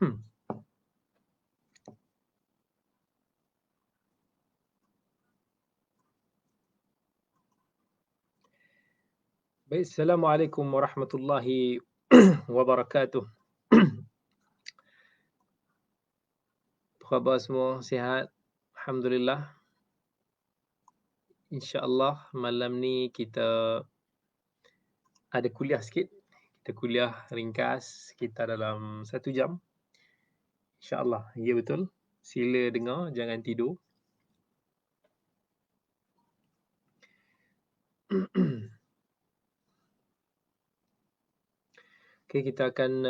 Baik, Assalamualaikum warahmatullahi wabarakatuh. Apa khabar semua? Sihat? Alhamdulillah. InsyaAllah malam ni kita ada kuliah sikit. Kita kuliah ringkas sekitar dalam 1 jam. InsyaAllah. Ya betul. Sila dengar, jangan tidur. Okay, kita akan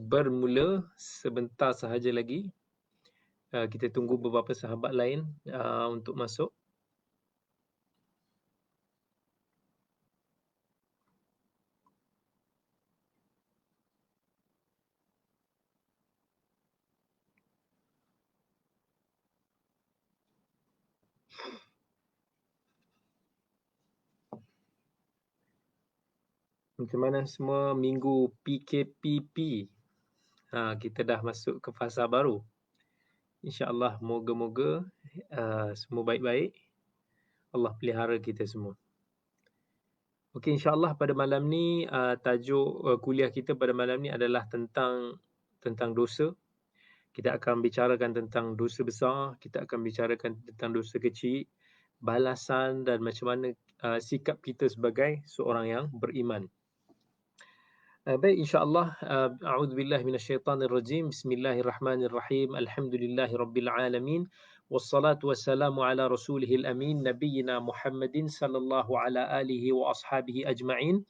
bermula sebentar sahaja lagi. Kita tunggu beberapa sahabat lain untuk masuk. Macam mana semua minggu PKPP? Kita dah masuk ke fasa baru. InsyaAllah, moga-moga semua baik-baik. Allah pelihara kita semua. Okey, insyaAllah pada malam ni tajuk kuliah kita pada malam ni adalah tentang dosa. Kita akan bicarakan tentang dosa besar, kita akan bicarakan tentang dosa kecil, balasan dan macam mana sikap kita sebagai seorang yang beriman. Baik, insyaAllah. A'udzubillahi minasyaitanirrajim. Bismillahirrahmanirrahim. Alhamdulillahi rabbil alamin. Wassalatu wassalamu ala rasulihil amin. Nabiyyina Muhammadin sallallahu ala alihi wa ashabihi ajma'in.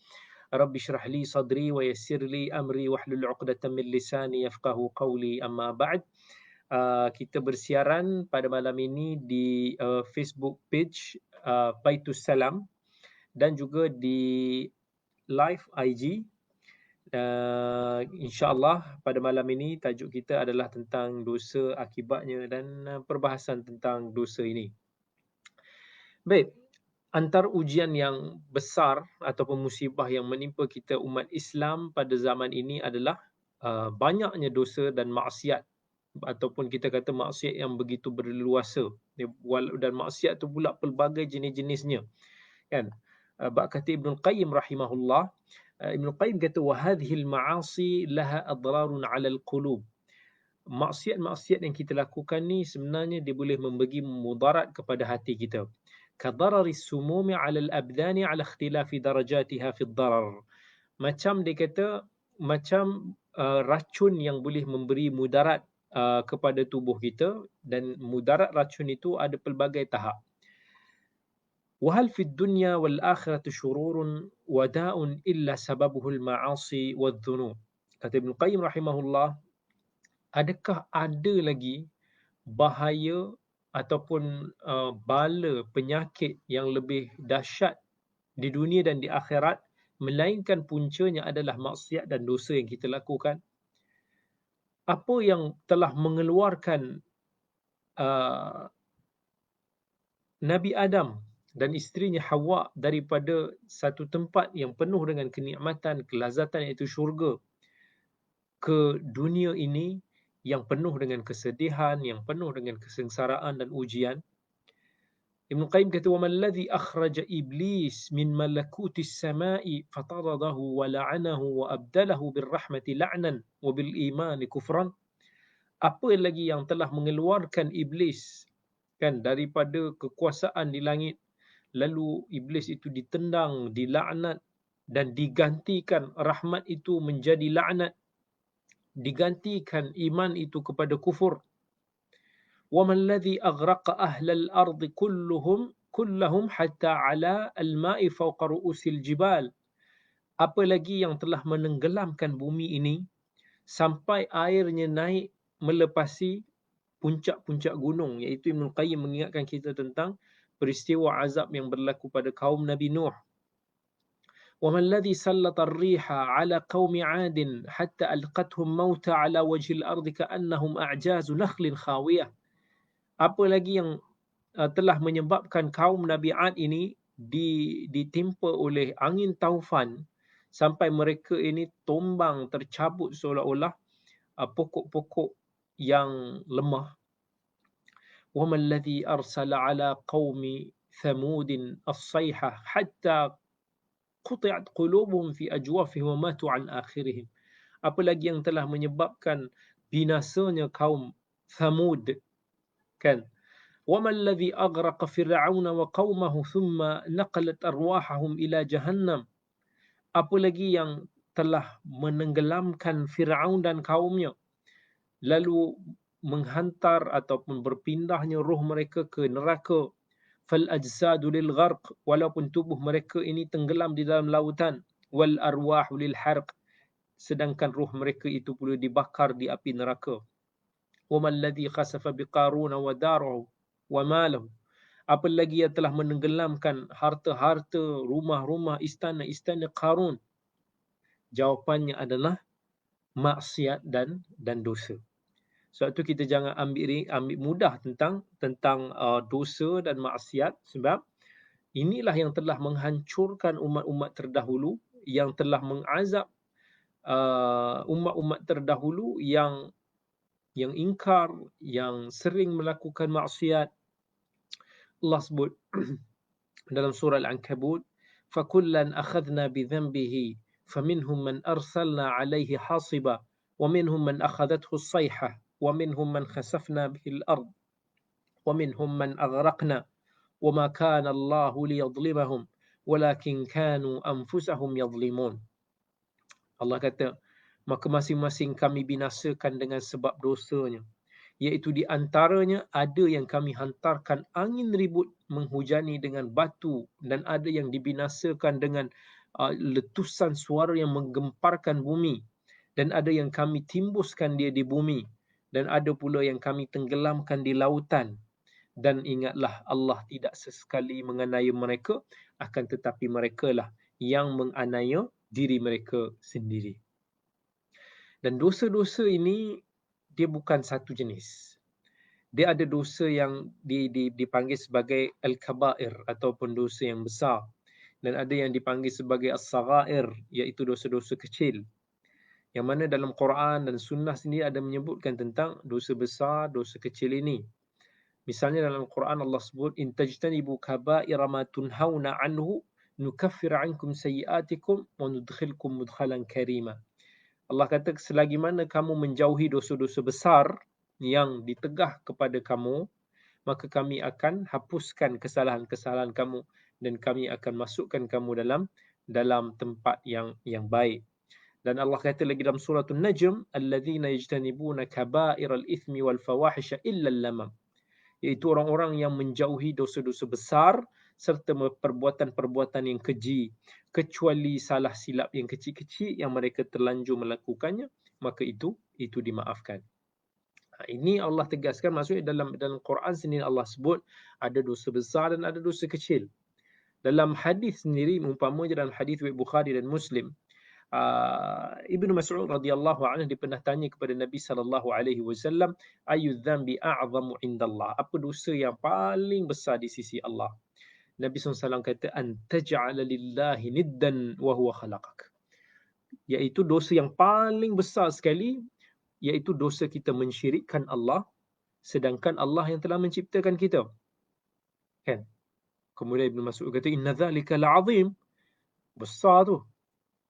Rabbi syrah li sadri wa yassir li amri wahlul 'uqdatam min lisani yafqahu qawli, amma ba'd. Kita bersiaran pada malam ini di Facebook page Baitus Salam dan juga di live IG. InsyaAllah pada malam ini tajuk kita adalah tentang dosa, akibatnya dan perbahasan tentang dosa ini. Baik, antara ujian yang besar ataupun musibah yang menimpa kita umat Islam pada zaman ini adalah banyaknya dosa dan maksiat, ataupun kita kata maksiat yang begitu berleluasa, dan maksiat itu pula pelbagai jenis-jenisnya, kan? Kata Ibnul Qayyim rahimahullah, Ibnul Qayyim kata wa hadhil ma'asi laha adrarun 'alal qulub. Maksiat-maksiat yang kita lakukan ni sebenarnya dia boleh memberi mudarat kepada hati kita. Kadararis sumumi 'alal abdani 'ala ikhtilafi darajatiha fid darar. Macam dia kata macam racun yang boleh memberi mudarat kepada tubuh kita, dan mudarat racun itu ada pelbagai tahap. وهل في الدنيا والآخرة شرور وداء إلا سببه المعاصي والذنوب. Kata Ibn Qayyim rahimahullah, adakah ada lagi bahaya ataupun bala penyakit yang lebih dahsyat di dunia dan di akhirat melainkan puncanya adalah maksiat dan dosa yang kita lakukan? Apa yang telah mengeluarkan Nabi Adam dan isterinya Hawa daripada satu tempat yang penuh dengan kenikmatan, kelazatan, iaitu syurga, ke dunia ini yang penuh dengan kesedihan, yang penuh dengan kesengsaraan dan ujian? Ibn Qayyim kata, وَمَا الَّذِي أَخْرَجَ إِبْلِيسَ مِنْ مَلَكُوتِ السَّمَاءِ فَطَرَدَهُ وَلَعَنَهُ وَأَبْدَلَهُ بِالرَّحْمَةِ لَعْنًا وَبِالْإِيمَانِ كُفْرًا. Apa lagi yang telah mengeluarkan iblis, kan, daripada kekuasaan di langit, lalu iblis itu ditendang, dilaknat, dan digantikan rahmat itu menjadi laknat, digantikan iman itu kepada kufur. وَمَا الَّذِي أَغْرَقَ أَهْلَ الْأَرْضِ كُلَّهُمْ حَتَّى عَلَى الْمَاءِ فَوْقَ رُؤُوسِ الْجِبَالِ. Apa lagi yang telah menenggelamkan bumi ini sampai airnya naik melepasi puncak-puncak gunung, iaitu Ibn Qayyim mengingatkan kita tentang peristiwa azab yang berlaku pada kaum Nabi Nuh. وَمَا الَّذِي سَلَّطَ الرِّيحَ عَلَى قَوْمِ عَادٍ حَتَّى أَلْقَتْهُمْ مَوْتًا عَلَى وَجْهِ الْأَرْضِ كَأَنَّهُمْ أَعْجَازُ نَخْلٍ خَاوِيَةٍ. Apa lagi yang telah menyebabkan kaum Nabi Ad ini ditimpa oleh angin taufan sampai mereka ini tumbang, tercabut seolah-olah pokok-pokok yang lemah. وَمَا الَّذِي أَرْسَلَ عَلَى قَوْمِ ثَمُودٍ الصَّيْحَةَ حَتَّى قُطِعَتْ قُلُوبُهُمْ فِي أَجْوَافِهِمْ وَمَاتُوا عَنْ آخِرِهِمْ. Apalagi yang telah menyebabkan binasanya kaum Thamud, kan? وَمَا الَّذِي أَغْرَقَ فِرْعَوْنَ وَقَوْمَهُ ثُمَّ نَقَلَتْ أَرْوَاحَهُمْ إِلَى جَهَنَّمَ. Apalagi yang telah menenggelamkan Fir'aun dan kaumnya, lalu menghantar ataupun berpindahnya roh mereka ke neraka. Fal ajsadu lil gharq, walaupun tubuh mereka ini tenggelam di dalam lautan. Wal arwahu lil harq, sedangkan roh mereka itu pula dibakar di api neraka. Wa mal ladzi khasafa biqarun wa darahu wa malahu. Apa lagi yang telah menenggelamkan harta-harta, rumah-rumah, istana-istana Qarun? Jawapannya adalah maksiat dan dosa. Sebab tu kita jangan ambil mudah tentang dosa dan maksiat, sebab inilah yang telah menghancurkan umat-umat terdahulu, yang telah mengazab umat-umat terdahulu yang ingkar, yang sering melakukan maksiat. Allah sebut dalam surah Al-Ankabut, فَكُلًّا أَخَذْنَا بِذَنْبِهِ فَمِنْهُمْ مَنْ أَرْسَلْنَا عَلَيْهِ حَاصِبًا وَمِنْهُمْ مَنْ أَخَذَتْهُ الصَّيْحَةُ وَمِنْهُمْ مَنْ خَسَفْنَا بِهِ الْأَرْضَ وَمِنْهُمْ مَنْ أَغْرَقْنَا وَمَا كَانَ اللَّهُ لِيَظْلِمَهُمْ وَلَكِنْ كَانُوا أَنفُسَهُمْ يَظْلِمُونَ. Allah kata, maka masing-masing kami binasakan dengan sebab dosanya, iaitu di antaranya ada yang kami hantarkan angin ribut menghujani dengan batu, dan ada yang dibinasakan dengan letusan suara yang menggemparkan bumi, dan ada yang kami timbuskan dia di bumi, dan ada pula yang kami tenggelamkan di lautan. Dan ingatlah, Allah tidak sesekali menganiaya mereka, akan tetapi merekalah yang menganiaya diri mereka sendiri. Dan dosa-dosa ini dia bukan satu jenis. Dia ada dosa yang dipanggil sebagai al-kabair ataupun dosa yang besar, dan ada yang dipanggil sebagai as-saghair, iaitu dosa-dosa kecil. Yang mana dalam Quran dan Sunnah sendiri ada menyebutkan tentang dosa besar, dosa kecil ini. Misalnya dalam Quran Allah sebut, in tajtanibu kaba'ira ma tunhauna anhu nukaffir ankum sayyi'atikum wa nudkhilkum mudkhalan karima. Allah kata, selagi mana kamu menjauhi dosa-dosa besar yang ditegah kepada kamu, maka kami akan hapuskan kesalahan-kesalahan kamu, dan kami akan masukkan kamu dalam tempat yang baik. Dan Allah kata lagi dalam surah An-Najm, alladzina yajtanibuna kaba'iral ithmi wal fawahisha illa al-lamam, iaitu orang-orang yang menjauhi dosa-dosa besar serta perbuatan-perbuatan yang keji, kecuali salah silap yang kecil-kecil yang mereka terlanjur melakukannya, maka itu dimaafkan. Ini Allah tegaskan, maksudnya dalam Quran sendiri Allah sebut ada dosa besar dan ada dosa kecil. Dalam hadis sendiri, umpamanya dalam hadis Bukhari dan Muslim, Ibnu Mas'ud radhiyallahu anhu dia pernah tanya kepada Nabi sallallahu alaihi wasallam, ayu dzambi a'zamu indallah, apa dosa yang paling besar di sisi Allah? Nabi SAW kata, an taj'ala lillahi niddan wa huwa khalaqak, iaitu dosa yang paling besar sekali, iaitu dosa kita mensyirikkan Allah sedangkan Allah yang telah menciptakan kita, kan? Kemudian Ibnu Mas'ud kata, inna dzalika la'azim, besar tu.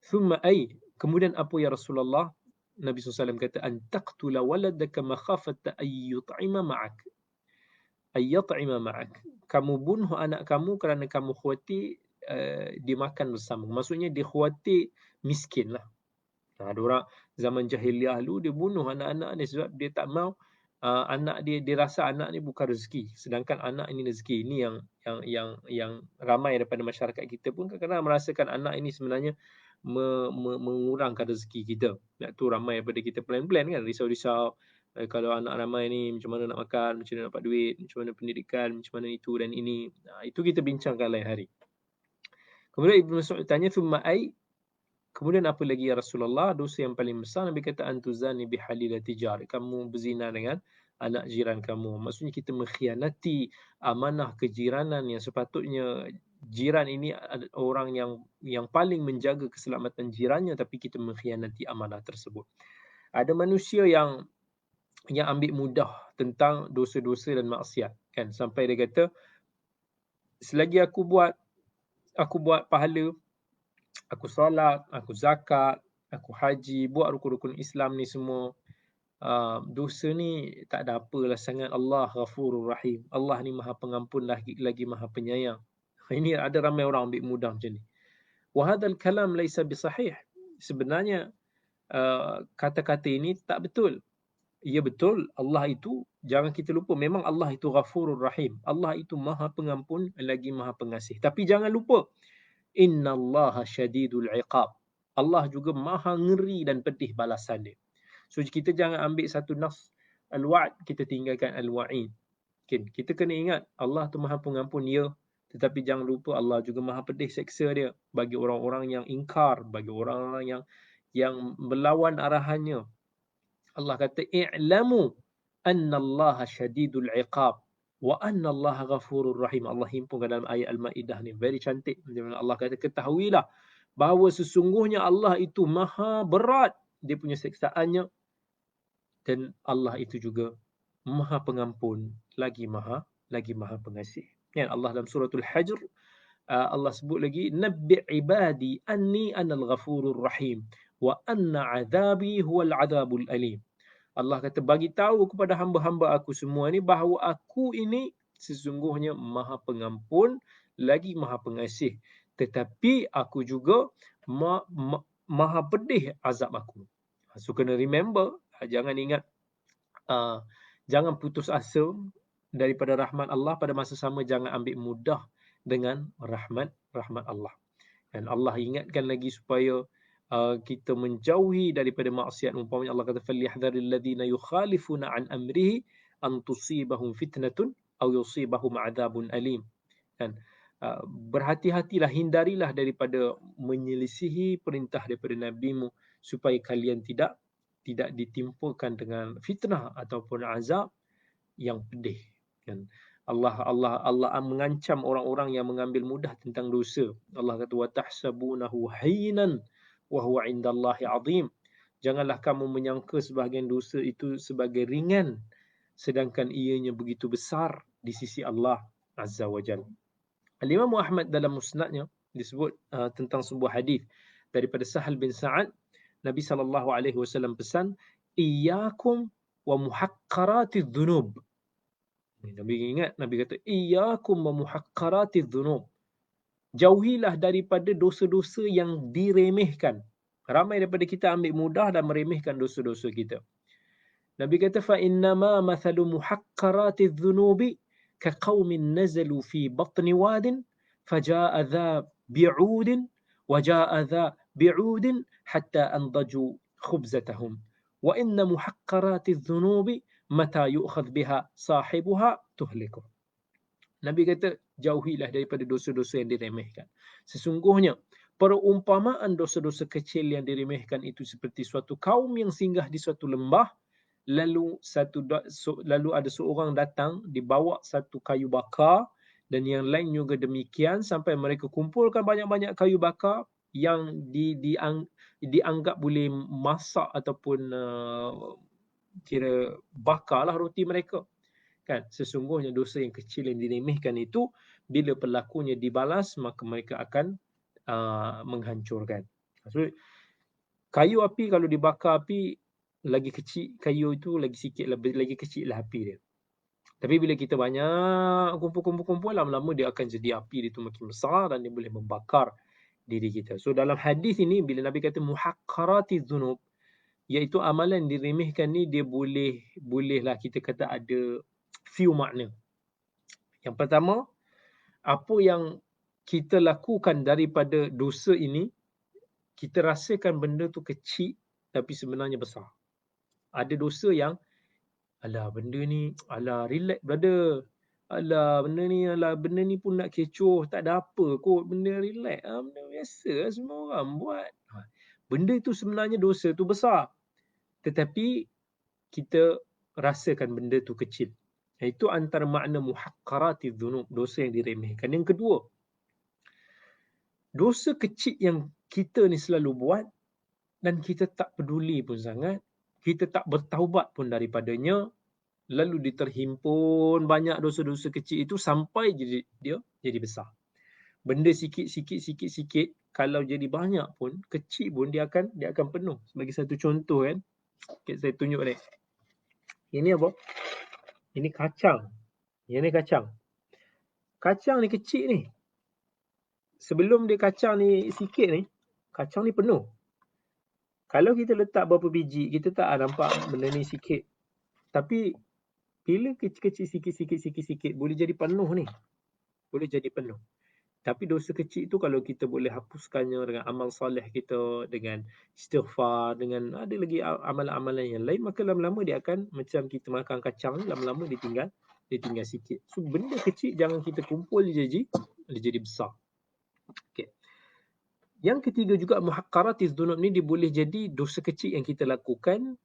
Thumma ay, kemudian apa ya Rasulullah? Nabi SAW kata, an taqtula waladaka makhafata ay yut'ima ma'ak. Ay yut'ima ma'ak. Kamu bunuh anak kamu kerana kamu khawatir dia makan bersama. Maksudnya dia khawatir miskin lah. Ada orang zaman jahiliah dulu dia bunuh anak-anak ni sebab dia tak mau anak dia rasa anak ni bukan rezeki, sedangkan anak ini rezeki. Ini yang ramai daripada masyarakat kita pun kadang-kadang merasakan anak ini sebenarnya mengurangkan rezeki kita. Sebab tu ramai daripada kita plan-plan kan, risau-risau kalau anak ramai ni macam mana nak makan, macam mana nak dapat duit, macam mana pendidikan, macam mana itu dan ini. Itu kita bincangkan lain hari. Kemudian Ibnu Mas'ud tanya, thumma ay, kemudian apa lagi ya Rasulullah? Dosa yang paling besar, Nabi kata, antuzani bihalilati jar, kamu berzina dengan anak jiran kamu. Maksudnya kita mengkhianati amanah kejiranan yang sepatutnya jiran ini orang yang paling menjaga keselamatan jirannya, tapi kita mengkhianati amanah tersebut. Ada manusia yang ambil mudah tentang dosa-dosa dan maksiat, kan, sampai dia kata selagi aku buat pahala, aku solat, aku zakat, aku haji, buat rukun-rukun Islam ni semua, dosa ni tak ada apalah sangat. Allah Ghafurur Rahim. Allah ni Maha Pengampun lagi Maha Penyayang. Ini ada ramai orang ambil mudah macam ni. Wa hadzal kalam laisa bisahih. Sebenarnya kata-kata ini tak betul. Ya betul, Allah itu, jangan kita lupa, memang Allah itu Ghafurur Rahim. Allah itu Maha Pengampun lagi Maha Pengasih. Tapi jangan lupa, innallaha syadidul iqab. Allah juga maha ngeri dan pedih balasan dia. So kita jangan ambil satu nafs al-wa'd, kita tinggalkan al-wa'id. Okay. Kita kena ingat Allah tu Maha Pengampun, ya, tetapi jangan lupa Allah juga Maha Pedih seksa dia bagi orang-orang yang ingkar, bagi orang-orang yang melawan arahannya. Allah kata i'lamu annallaha syadidul iqab wa annallaha ghafurur rahim. Allah himpunkan dalam ayat Al-Maidah ni, very cantik. Allah kata ketahuilah bahawa sesungguhnya Allah itu maha berat dia punya seksaannya, dan Allah itu juga Maha Pengampun lagi Maha Pengasih. Ya, Allah dalam suratul Hajr, Allah sebut lagi, nabbi ibadi anni anal ghafurur rahim wa anna adhabi huwal adhabul alim. Allah kata bagi tahu kepada hamba-hamba aku semua ni bahawa aku ini sesungguhnya Maha Pengampun lagi Maha Pengasih, tetapi aku juga Maha Pedih azab aku. So kena remember, jangan ingat, jangan putus asa daripada rahmat Allah, pada masa sama jangan ambil mudah dengan rahmat Allah. Dan Allah ingatkan lagi supaya kita menjauhi daripada maksiat. Umpamanya Allah kata falyahdharil ladzina yukhalifuna an amrihi an tusibahum fitnatun aw yusibahum adzabun alim. Dan berhati-hatilah, hindarilah daripada menyelisihi perintah daripada nabimu supaya kalian tidak ditimpakan dengan fitnah ataupun azab yang pedih. Kan? Allah mengancam orang-orang yang mengambil mudah tentang dosa. Allah kata wa tahsabunahu hayyinan wa huwa 'indallahi 'azim. Janganlah kamu menyangka sebahagian dosa itu sebagai ringan, sedangkan ianya begitu besar di sisi Allah Azza wa Jalla. Al-Imam Ahmad dalam musnadnya disebut tentang sebuah hadis daripada Sahal bin Sa'ad, Nabi SAW pesan, iyyakum wa muhaqqaratidz dzunub. Nabi ingat, Nabi kata, iyyakum wa muhaqqaratidz dzunub. Jauhilah daripada dosa-dosa yang diremehkan. Ramai daripada kita ambil mudah dan meremehkan dosa-dosa kita. Nabi kata, fa innama mathalu muhaqqaratidz dzunubi ka qaumin nazalu fi batni wadin faja'a dha bi'udin wa ja'a dha bi'udin hatta andaju khubzatahum. Wa inna muhaqqaratidz dzunubi mata yu'khadh biha sahibuha tuhliku. Nabi kata, jauhilah daripada dosa-dosa yang diremehkan. Sesungguhnya perumpamaan dosa-dosa kecil yang diremehkan itu seperti suatu kaum yang singgah di suatu lembah, lalu ada seorang datang dibawa satu kayu bakar, dan yang lain juga demikian, sampai mereka kumpulkan banyak-banyak kayu bakar yang dianggap boleh masak ataupun kira bakarlah roti mereka. Kan, sesungguhnya dosa yang kecil yang diremehkan itu bila pelakunya dibalas, maka mereka akan menghancurkan. So, kayu api kalau dibakar api lagi kecil, kayu itu lagi sikit lagi kecil lah api dia. Tapi bila kita banyak kumpul, lama-lama dia akan jadi api dia tu makin besar dan dia boleh membakar diri kita. So dalam hadis ini bila Nabi kata muhaqqaratiz dzunub, iaitu amalan diremehkan ni, dia bolehlah kita kata ada few makna. Yang pertama, apa yang kita lakukan daripada dosa ini, kita rasakan benda tu kecil tapi sebenarnya besar. Ada dosa yang, alah benda ni, alah relax brother, alah benda ni pun nak kecoh, tak ada apa kot, benda relax, benda biasa semua orang buat. Benda itu sebenarnya dosa tu besar, tetapi kita rasakan benda tu kecil. Itu antara makna muhaqqaratiz dzunub, dosa yang diremehkan. Yang kedua, dosa kecil yang kita ni selalu buat dan kita tak peduli pun sangat, kita tak bertaubat pun daripadanya, lalu diterhimpun banyak dosa-dosa kecil itu sampai dia jadi besar. Benda sikit, kalau jadi banyak pun, kecil pun dia akan penuh. Sebagai satu contoh kan, saya tunjuk ni. Ini apa? Ini kacang. Ini kacang. Kacang ni kecil ni. Sebelum dia kacang ni sikit ni, kacang ni penuh. Kalau kita letak berapa biji, kita tak nampak benda ni sikit. Tapi bila kecil-kecil sikit, boleh jadi penuh ni. Boleh jadi penuh. Tapi dosa kecil tu kalau kita boleh hapuskannya dengan amal soleh kita, dengan istighfar, dengan ada lagi amalan-amalan yang lain, maka lama-lama dia akan macam kita makan kacang ni, lama-lama dia tinggal sikit. So benda kecil jangan kita kumpul dia jadi besar. Okay. Yang ketiga juga muhaqqaratiz dzunub ni dia boleh jadi dosa kecil yang kita lakukan.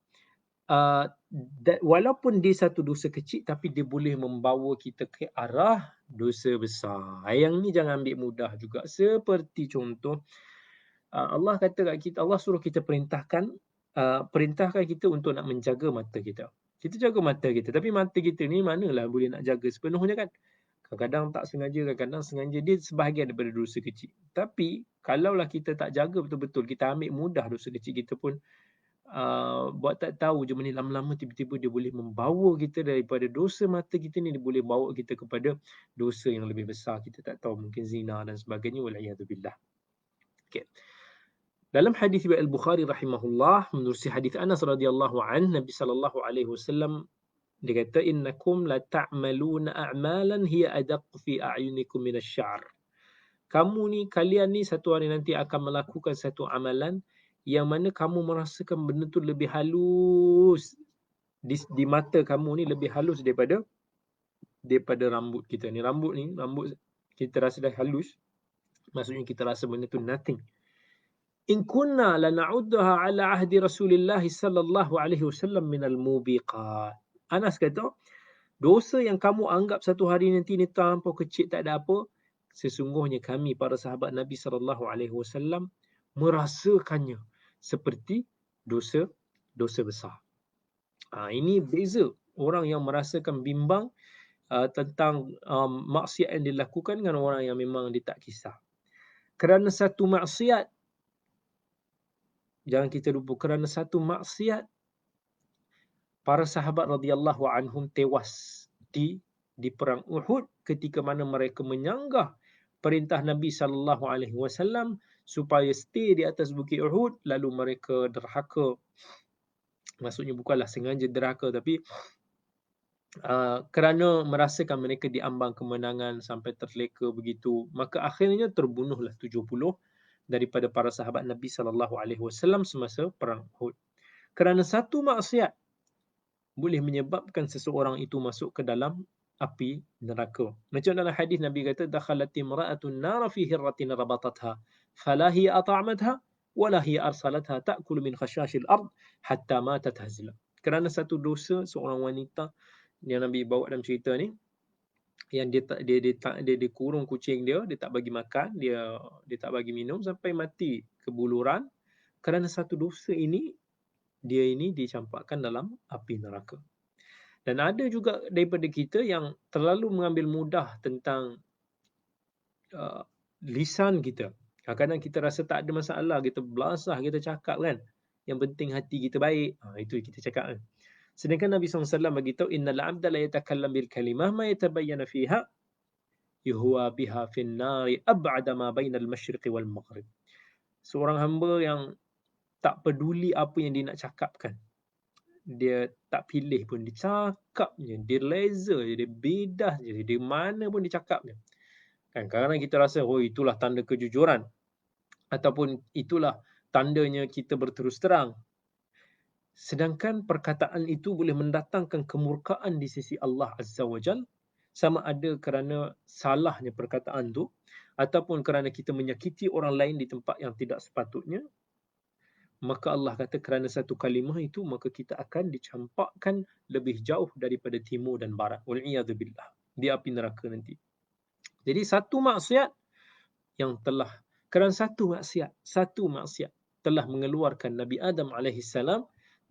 Walaupun dia satu dosa kecil tapi dia boleh membawa kita ke arah dosa besar. Yang ni jangan ambil mudah juga. Seperti contoh Allah kata kat kita, Allah suruh kita perintahkan kita untuk nak menjaga mata kita. Kita jaga mata kita, tapi mata kita ni manalah boleh nak jaga sepenuhnya kan. Kadang-kadang tak sengaja, kadang-kadang sengaja. Dia sebahagian daripada dosa kecil. Tapi kalaulah kita tak jaga betul-betul, kita ambil mudah dosa kecil kita pun, buat tak tahu je ni, lama-lama tiba-tiba dia boleh membawa kita daripada dosa mata kita ni, dia boleh bawa kita kepada dosa yang lebih besar. Kita tak tahu, mungkin zina dan sebagainya. Wal'iyadzubillah. Okay. Dalam hadis riwayat Al-Bukhari rahimahullah, menerusi hadis Anas radhiyallahu an, Nabi sallallahu alaihi wasallam dia kata, innakum la ta'maluna a'malan hiya adaq fi a'yunikum min asy-sya'r. Kalian ni satu hari nanti akan melakukan satu amalan yang mana kamu merasakan benda tu lebih halus di mata kamu ni, lebih halus daripada rambut kita ni. Rambut kita rasa dah halus, maksudnya kita rasa benda tu nothing. In kunna lana'uddaha ala ahdi Rasulillah sallallahu alaihi wasallam min al-mubiqat. Anas kata, dosa yang kamu anggap satu hari nanti ni terlampau kecil, tak ada apa, sesungguhnya kami para sahabat Nabi sallallahu alaihi wasallam merasakannya seperti dosa besar. Ini beza orang yang merasakan bimbang tentang maksiat yang dilakukan dengan orang yang memang dia tak kisah. Kerana satu maksiat, jangan kita lupa, kerana satu maksiat para sahabat radhiyallahu anhum tewas di perang Uhud ketika mana mereka menyanggah perintah Nabi sallallahu alaihi wasallam supaya stay di atas bukit Uhud, lalu mereka derhaka. Maksudnya bukanlah sengaja derhaka, tapi kerana merasakan mereka diambang kemenangan sampai terleka begitu, maka akhirnya terbunuhlah 70 daripada para sahabat Nabi sallallahu alaihi wasallam semasa perang Uhud. Kerana satu maksiat boleh menyebabkan seseorang itu masuk ke dalam api neraka. Macam dalam hadis Nabi kata, dakhalat imra'atun nar fi hirratin rabatatha fala hiya at'amatha wala hiya arsalatha ta'kulu min khashashil ard hatta matat hazla. Kerana satu dosa seorang wanita yang Nabi bawa dalam cerita ni, yang dia kurung kucing dia tak bagi makan, dia tak bagi minum sampai mati kebuluran. Kerana satu dosa ini, dia ini dicampakkan dalam api neraka. Dan ada juga daripada kita yang terlalu mengambil mudah tentang lisan kita. Kadang-kadang kita rasa tak ada masalah, kita belasah, kita cakap kan. Yang penting hati kita baik. Itu kita cakap kan. Sedangkan Nabi SAW beritahu, innal abda la yatakallam bil kalimah ma yatabayyana fiha yuhwa biha fin nari ab'ada ma bainal masyriqi wal maghrib. Seorang hamba yang tak peduli apa yang dia nak cakapkan, dia tak pilih pun, dia cakap je, dia laser je, dia bedah je, dia mana pun dia cakap je. Kan kadang-kadang kita rasa, oh itulah tanda kejujuran, ataupun itulah tandanya kita berterus terang. Sedangkan perkataan itu boleh mendatangkan kemurkaan di sisi Allah Azza wa Jal, sama ada kerana salahnya perkataan tu, ataupun kerana kita menyakiti orang lain di tempat yang tidak sepatutnya. Maka Allah kata kerana satu kalimah itu, maka kita akan dicampakkan lebih jauh daripada timur dan barat. Wal'iyadzubillah. Di api neraka nanti. Jadi satu maksiat kerana satu maksiat telah mengeluarkan Nabi Adam alaihissalam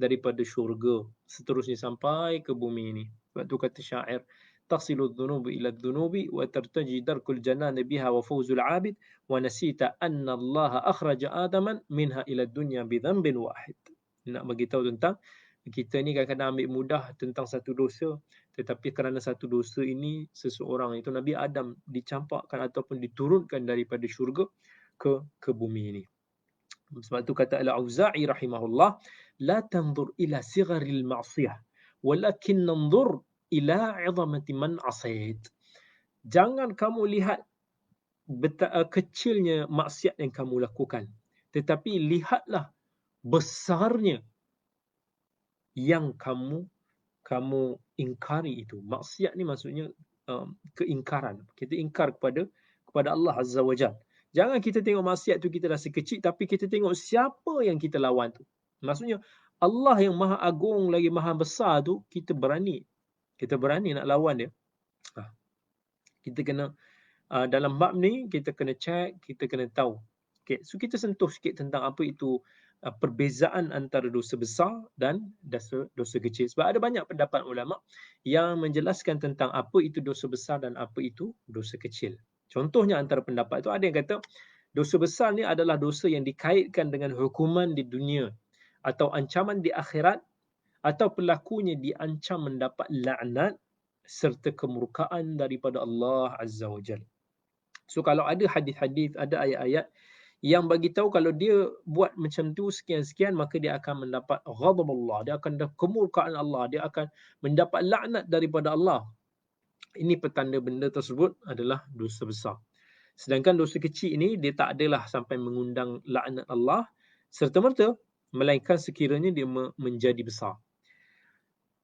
daripada syurga, seterusnya sampai ke bumi ini. Sebab tu kata syair, tasilu dhunubu ila dhunubi wa tartaji darkul janan biha wa fawzul abid wa nasita anna Allah akhraja Adaman minha ila dunya bi dhanbin wahid. Nak bagi tahu tentang kita ni kadang-kadang ambil mudah tentang satu dosa, tetapi kerana satu dosa ini seseorang itu Nabi Adam dicampakkan ataupun diturunkan daripada syurga ke bumi ini. Sebab tu kata Al-Auza'i rahimahullah, la tanzur ila sigharil ma'siyah walakin nanzur ila 'izamati man 'asait. Jangan kamu lihat kecilnya maksiat yang kamu lakukan, tetapi lihatlah besarnya yang kamu ingkari itu. Maksiat ni maksudnya keingkaran. Kita ingkar kepada Allah Azza wa Jalla. Jangan kita tengok maksiat tu kita rasa kecil, tapi kita tengok siapa yang kita lawan tu. Maksudnya Allah yang maha agung lagi maha besar tu, kita berani nak lawan dia. Kita kena dalam bab ni kita kena check, kita kena tahu. Okay, so kita sentuh sikit tentang apa itu perbezaan antara dosa besar dan dosa kecil. Sebab ada banyak pendapat ulama yang menjelaskan tentang apa itu dosa besar dan apa itu dosa kecil. Contohnya antara pendapat itu ada yang kata dosa besar ni adalah dosa yang dikaitkan dengan hukuman di dunia atau ancaman di akhirat, atau pelakunya diancam mendapat laknat serta kemurkaan daripada Allah Azza wa Jalla. So kalau ada hadis-hadis, ada ayat-ayat yang bagi tahu kalau dia buat macam tu sekian-sekian, maka dia akan mendapat ghadab Allah, dia akan mendapat kemurkaan Allah, dia akan mendapat laknat daripada Allah. Ini petanda benda tersebut adalah dosa besar. Sedangkan dosa kecil ini dia tak adalah sampai mengundang laknat Allah serta-merta, melainkan sekiranya dia menjadi besar.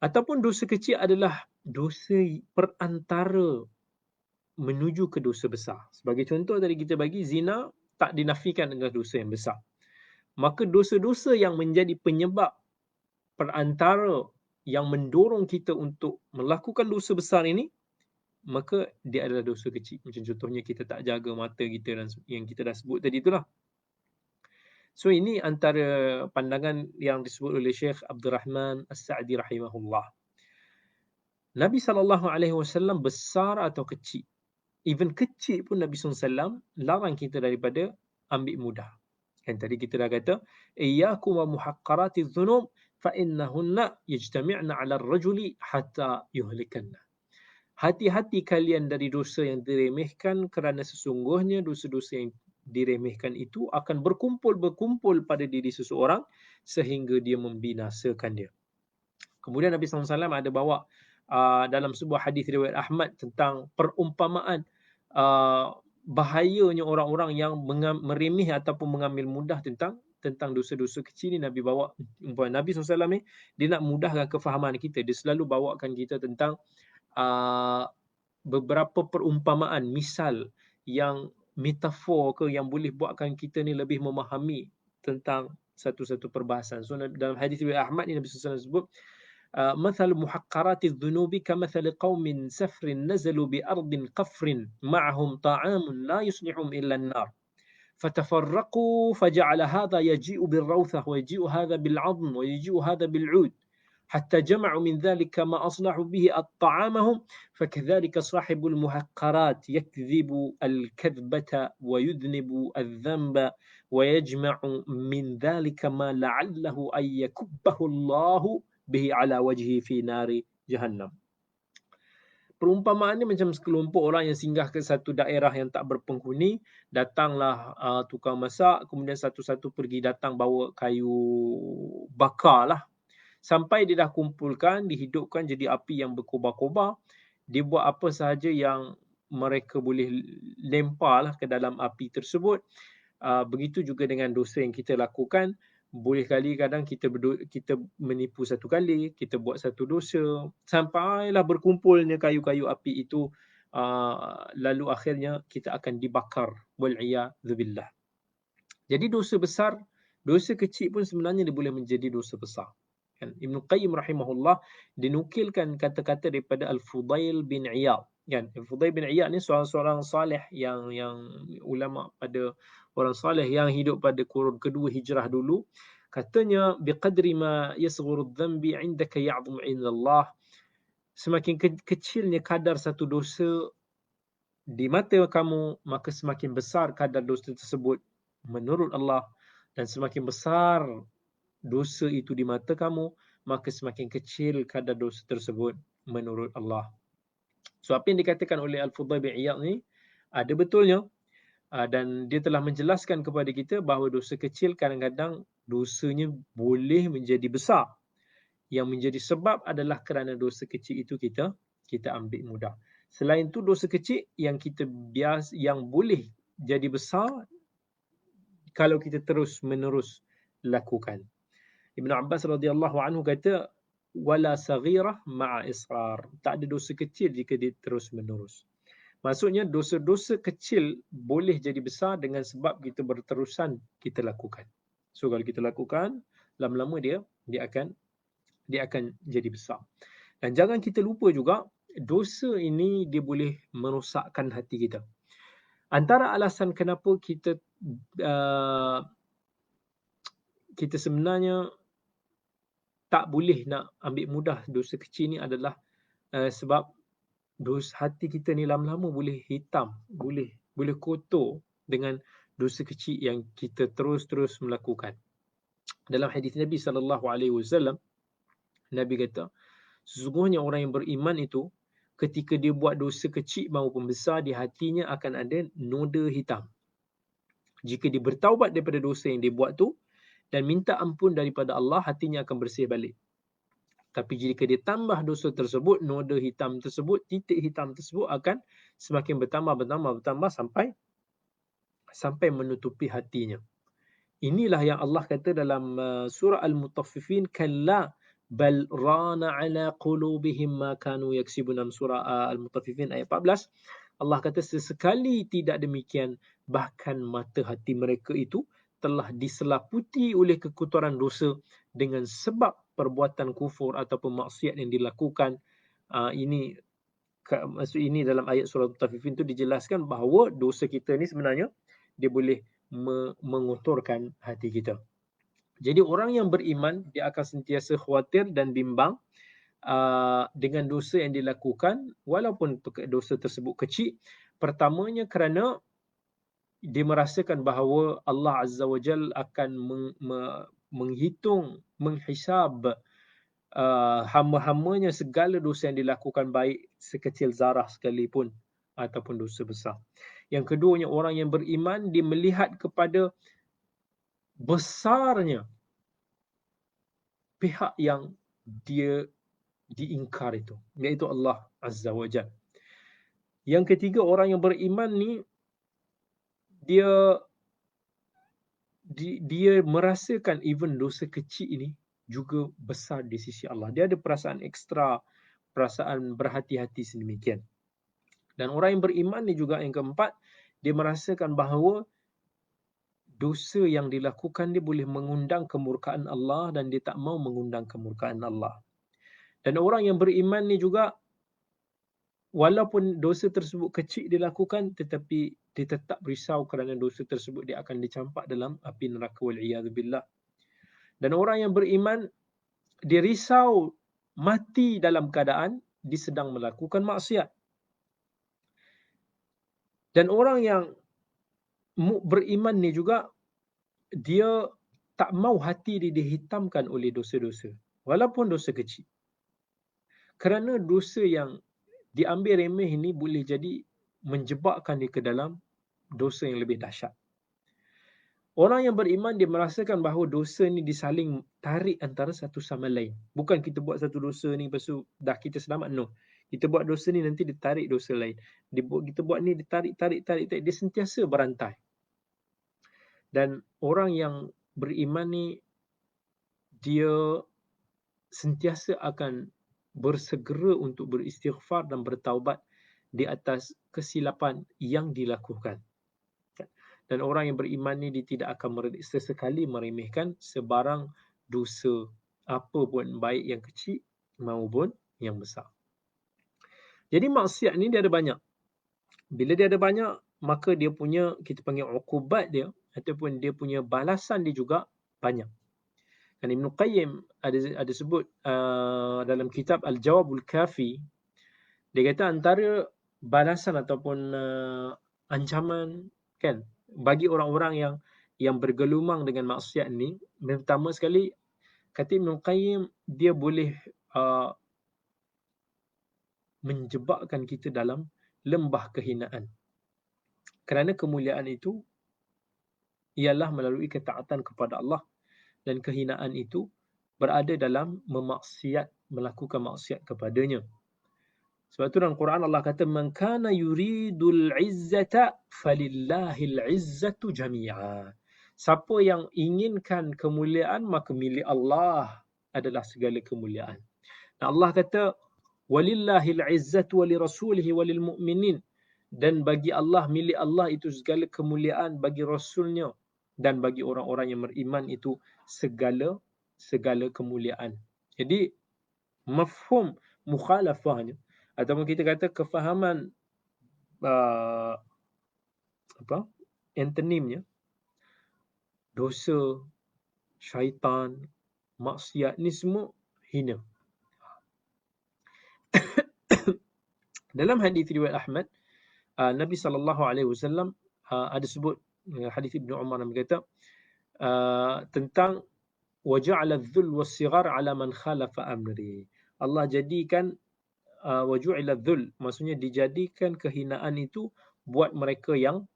Ataupun dosa kecil adalah dosa perantara menuju ke dosa besar. Sebagai contoh tadi kita bagi, zina tak dinafikan adalah dosa yang besar. Maka dosa-dosa yang menjadi penyebab perantara yang mendorong kita untuk melakukan dosa besar ini, maka dia adalah dosa kecil. Macam contohnya kita tak jaga mata kita dan yang kita dah sebut tadi itulah. So ini antara pandangan yang disebut oleh Syekh Abdul Rahman As-Sa'di rahimahullah. Nabi SAW besar atau kecil, even kecil pun Nabi SAW larang kita daripada ambil mudah. Kan tadi kita dah kata, iyyakum wa muhaqqaratiz dhunub fa innahunna yajtami'na 'ala ar-rajuli hatta yuhlikanna. Hati-hati kalian dari dosa yang diremehkan, kerana sesungguhnya dosa-dosa yang diremehkan itu akan berkumpul pada diri seseorang sehingga dia membinasakan dia. Kemudian Nabi SAW ada bawa dalam sebuah hadis riwayat Ahmad tentang perumpamaan bahayanya orang-orang yang meremeh ataupun mengambil mudah tentang dosa-dosa kecil ni. Nabi bawa Nabi SAW ni, dia nak mudahkan kefahaman kita. Dia selalu bawakan kita tentang beberapa perumpamaan, misal yang metafor ke yang boleh buatkan kita ni lebih memahami tentang satu-satu perbahasan. So dalam hadis riwayat Ahmad ni Nabi SAW sebut, مثل محقرات الذنوب كمثل قوم سفر نزلوا بأرض قفر معهم طعام لا يصلحهم إلا النار فتفرقوا فجعل هذا يجيء بالروثة ويجيء هذا بالعظم ويجيء هذا بالعود حتى جمعوا من ذلك ما أصلحوا به طعامهم فكذلك صاحب المحقرات يكذب الكذبة ويذنب الذنب ويجمع من ذلك ما لعله أن يكبه الله bihi ala wajhi fi nari jahannam. Perumpamaan ni macam sekelompok orang yang singgah ke satu daerah yang tak berpenghuni, datanglah tukang masak, kemudian satu-satu pergi datang bawa kayu bakar lah. Sampai dia dah kumpulkan, dihidupkan jadi api yang berkobar-kobar, dia buat apa sahaja yang mereka boleh lempar lah ke dalam api tersebut. Begitu juga dengan dosa yang kita lakukan. Boleh kali kadang kita menipu satu kali, kita buat satu dosa, sampailah berkumpulnya kayu-kayu api itu, lalu akhirnya kita akan dibakar. Wal'iyadzubillah. Jadi dosa besar, dosa kecil pun sebenarnya dia boleh menjadi dosa besar. Kan? Ibn Qayyim rahimahullah dinukilkan kata-kata daripada Al-Fudail bin Iyad. Kan? Al-Fudail bin Iyad ni seorang salih yang ulama pada orang salih yang hidup pada kurun kedua hijrah dulu. Katanya biqadri ma yasghuru adh-dhanbi 'indaka ya'zum 'inda Allah. Semakin kecilnya kadar satu dosa di mata kamu, maka semakin besar kadar dosa tersebut menurut Allah, dan semakin besar dosa itu di mata kamu, maka semakin kecil kadar dosa tersebut menurut Allah. So apa yang dikatakan oleh Al-Fudail bin Iyad ni ada betulnya, dan dia telah menjelaskan kepada kita bahawa dosa kecil kadang-kadang dosanya boleh menjadi besar. Yang menjadi sebab adalah kerana dosa kecil itu kita ambil mudah. Selain itu dosa kecil yang yang boleh jadi besar kalau kita terus menerus lakukan. Ibn Abbas radhiyallahu anhu kata wala saghirah ma'a israr. Tak ada dosa kecil jika dia terus menerus. Maksudnya dosa-dosa kecil boleh jadi besar dengan sebab kita berterusan kita lakukan. So kalau kita lakukan, lama-lama dia akan jadi besar. Dan jangan kita lupa juga, dosa ini dia boleh merosakkan hati kita. Antara alasan kenapa kita sebenarnya tak boleh nak ambil mudah dosa kecil ni adalah sebab hati kita ni lama-lama boleh hitam, boleh kotor dengan dosa kecil yang kita terus-terus melakukan. Dalam hadis Nabi SAW, Nabi kata, sesungguhnya orang yang beriman itu, ketika dia buat dosa kecil maupun besar, di hatinya akan ada noda hitam. Jika dia bertaubat daripada dosa yang dia buat tu dan minta ampun daripada Allah, hatinya akan bersih balik. Tapi jika dia tambah dosa tersebut, noda hitam tersebut, titik hitam tersebut akan semakin bertambah sampai menutupi hatinya. Inilah yang Allah kata dalam surah Al-Mutaffifin, kalla bal rana ala qulubihim ma kanu yaksibun. Dalam surah Al-Mutaffifin ayat 14, Allah kata sesekali tidak demikian, bahkan mata hati mereka itu telah diselaputi oleh kekotoran dosa dengan sebab perbuatan kufur ataupun maksiat yang dilakukan. Maksud ini dalam ayat surah Al-Mutaffifin itu dijelaskan bahawa dosa kita ni sebenarnya dia boleh mengotorkan hati kita. Jadi orang yang beriman, dia akan sentiasa khawatir dan bimbang dengan dosa yang dilakukan, walaupun dosa tersebut kecil. Pertamanya kerana dia merasakan bahawa Allah Azza wa Jal akan menghitung, menghisab hamba-hambanya segala dosa yang dilakukan, baik sekecil zarah sekalipun ataupun dosa besar. Yang keduanya, orang yang beriman, dia melihat kepada besarnya pihak yang dia diingkar itu, iaitu Allah Azza wa Jal. Yang ketiga, orang yang beriman ni dia merasakan even dosa kecil ini juga besar di sisi Allah. Dia ada perasaan ekstra, perasaan berhati-hati sedemikian. Dan orang yang beriman ni juga yang keempat, dia merasakan bahawa dosa yang dilakukan dia boleh mengundang kemurkaan Allah dan dia tak mau mengundang kemurkaan Allah. Dan orang yang beriman ni juga, walaupun dosa tersebut kecil dilakukan, tetapi dia tetap risau kerana dosa tersebut dia akan dicampak dalam api neraka, wal'iyadzubillah. Dan orang yang beriman, dia risau mati dalam keadaan dia sedang melakukan maksiat. Dan orang yang beriman ni juga, dia tak mau hati dia dihitamkan oleh dosa-dosa, walaupun dosa kecil. Kerana dosa yang diambil remeh ini boleh jadi menjebakkan dia ke dalam dosa yang lebih dahsyat. Orang yang beriman, dia merasakan bahawa dosa ni disaling tarik antara satu sama lain. Bukan kita buat satu dosa ni, lepas tu dah kita selamat. No. Kita buat dosa ni, nanti ditarik dosa lain. Kita buat ni, ditarik. Dia sentiasa berantai. Dan orang yang beriman ni, dia sentiasa akan bersegera untuk beristighfar dan bertaubat di atas kesilapan yang dilakukan. Dan orang yang beriman ni, dia tidak akan sesekali meremehkan sebarang dosa, apa pun, baik yang kecil maupun yang besar. Jadi maksiat ni dia ada banyak. Bila dia ada banyak, maka kita panggil uqubat dia, ataupun dia punya balasan dia juga banyak. Dan Ibn Qayyim ada sebut dalam kitab Al-Jawabul Kafi, dia kata antara balasan ataupun ancaman kan bagi orang-orang yang bergelumang dengan maksiat ni, pertama sekali kata Ibn Qayyim, dia boleh menjebakkan kita dalam lembah kehinaan. Kerana kemuliaan itu ialah melalui ketaatan kepada Allah, dan kehinaan itu berada dalam melakukan maksiat kepadanya. Sebab tu dalam Quran Allah kata, man kana yuridul izzata falillahil izzatu jami'a. Siapa yang inginkan kemuliaan, maka milik Allah adalah segala kemuliaan. Dan Allah kata, walillahil izzatu walirasulihi walilmu'minin. Dan bagi Allah, milik Allah itu segala kemuliaan, bagi Rasulnya dan bagi orang-orang yang beriman itu segala kemuliaan. Jadi mafhum mukhalafahnya, ataupun kita kata kefahaman antonimnya, dosa, syaitan, maksiat ni semua hina. Dalam hadis riwayat Ahmad, Nabi SAW ada sebut hadis Ibnu Umar yang berkata tentang waja'ala adh-dhull was-sighar 'ala man khalafa amri. Allah jadikan waju'ila adh-dhull, maksudnya dijadikan kehinaan itu buat mereka yang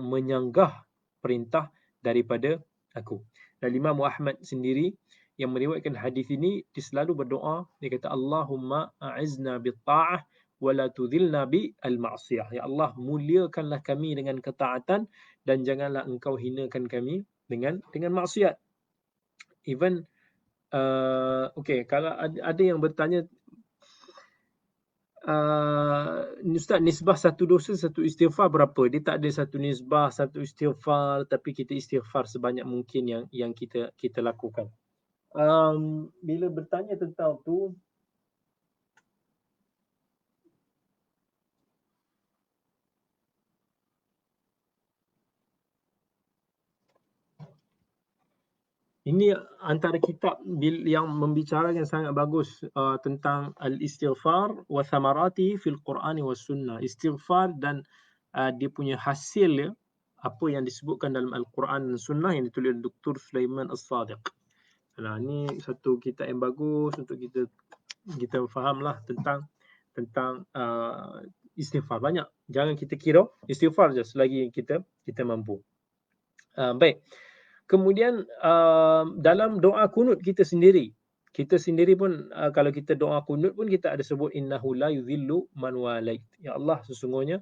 menyanggah perintah daripada aku. Dan Imam Ahmad sendiri yang meriwayatkan hadis ini, dia selalu berdoa, dia kata Allahumma a'izna bit-ta'ah wa la tudhilna bil-ma'siyah. Ya Allah, muliakanlah kami dengan ketaatan dan janganlah engkau hinakan kami dengan maksiat. Even kalau ada yang bertanya, Ustaz, nisbah satu dosa satu istighfar berapa? Dia tak ada satu nisbah satu istighfar, tapi kita istighfar sebanyak mungkin yang kita lakukan. Bila bertanya tentang tu, ini antara kitab yang membicarakan sangat bagus tentang al-istighfar wa thamarati fil Qur'ani was sunnah. Istighfar dan dia punya hasil dia, apa yang disebutkan dalam Al-Quran dan Sunnah, yang ditulis oleh Dr. Sulaiman As-Sadiq. Nah, ini satu kitab yang bagus untuk kita fahamlah tentang istighfar. Banyak. Jangan kita kira istighfar je selagi kita mampu. Baik. Kemudian dalam doa kunut kita sendiri pun kalau kita doa kunut pun kita ada sebut innahu la yudhillu man walait. Ya Allah, sesungguhnya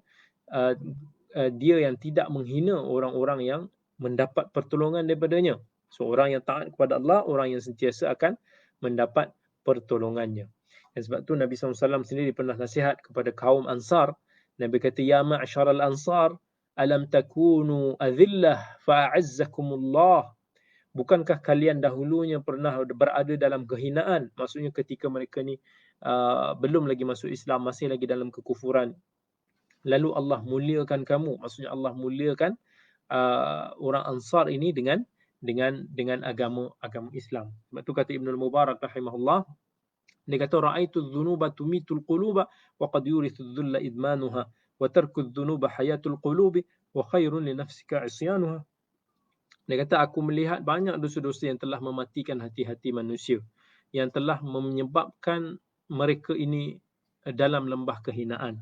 dia yang tidak menghina orang-orang yang mendapat pertolongan daripadanya. So orang yang taat kepada Allah, orang yang sentiasa akan mendapat pertolongannya. Dan sebab tu Nabi SAW sendiri pernah nasihat kepada kaum Ansar. Nabi kata, ya ma'syaral ansar, alam takunu adhillah fa'azzakumullah. Bukankah kalian dahulunya pernah berada dalam kehinaan? Maksudnya ketika mereka ni belum lagi masuk Islam, masih lagi dalam kekufuran. Lalu Allah muliakan kamu. Maksudnya Allah muliakan orang Ansar ini dengan agama Islam. Sebab tu kata Ibnul Mubarak rahimahullah, dia kata ra'aitu adh-dhunuba tumitul quluba wa qad yurithu adh-dhulla idmanuha wa tarku adh-dhunuba hayatul qulubi wa khairun li nafsika isyanuha. Dia kata aku melihat banyak dosa-dosa yang telah mematikan hati-hati manusia, yang telah menyebabkan mereka ini dalam lembah kehinaan.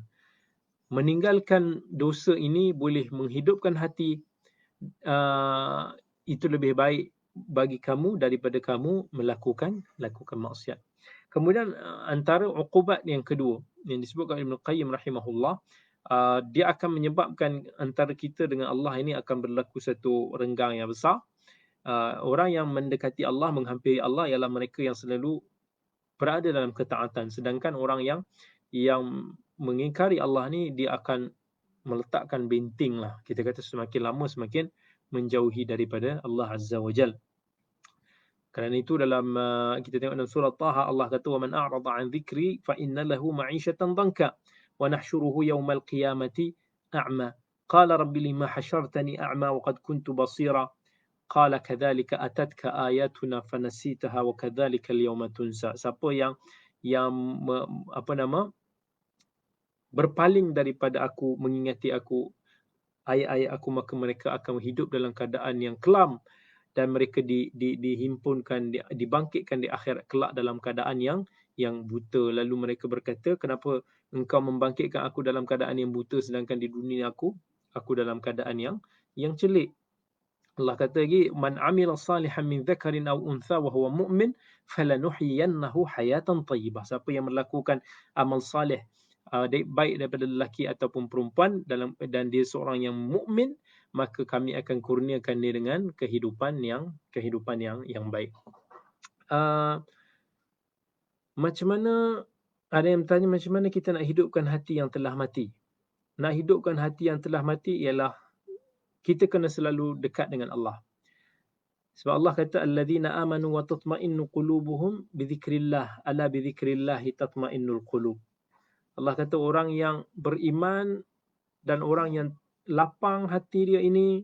Meninggalkan dosa ini boleh menghidupkan hati. Itu lebih baik bagi kamu daripada kamu melakukan maksiat. Kemudian antara uqubat yang kedua yang disebutkan Ibn Qayyim rahimahullah, dia akan menyebabkan antara kita dengan Allah ini akan berlaku satu renggang yang besar. Orang yang mendekati Allah, menghampiri Allah, ialah mereka yang selalu berada dalam ketaatan. Sedangkan orang yang mengingkari Allah ni, dia akan meletakkan benting lah. Kita kata semakin lama semakin menjauhi daripada Allah Azza wa Jal. Kerana itu dalam kita tengok dalam surah Taha, Allah kata wa man a'rada 'an dhikri fa inna lahu ma'ishatan dhanka wa nahsyuruhu yawmal qiyamati a'ma qala rabbi lima hasyartani a'ma wa qad kuntu basira qala kadzalika atatka ayatuna fanasitaha wa kadzalika al-yawma tunsa. Siapa yang berpaling daripada aku, mengingati aku, ayat-ayat aku, maka mereka akan hidup dalam keadaan yang kelam dan mereka dihimpunkan, dibangkitkan di akhirat kelak dalam keadaan yang buta. Lalu mereka berkata, kenapa engkau membangkitkan aku dalam keadaan yang buta sedangkan di dunia aku dalam keadaan yang celik. Allah kata lagi, man amila salihan min dzakarin aw untha wa huwa mu'min falanuhyiyannahu hayatan thayyibah. Siapa yang melakukan amal saleh baik daripada lelaki ataupun perempuan dan dia seorang yang mukmin, maka kami akan kurniakan dia dengan kehidupan yang baik. Macam mana, ada yang bertanya macam mana kita nak hidupkan hati yang telah mati? Nak hidupkan hati yang telah mati ialah kita kena selalu dekat dengan Allah. Sebab Allah kata alladzina amanu wa tatma'innu qulubuhum bidzikrillah ala bidzikrillah tatma'innul qulub. Allah kata orang yang beriman dan orang yang lapang hati dia ini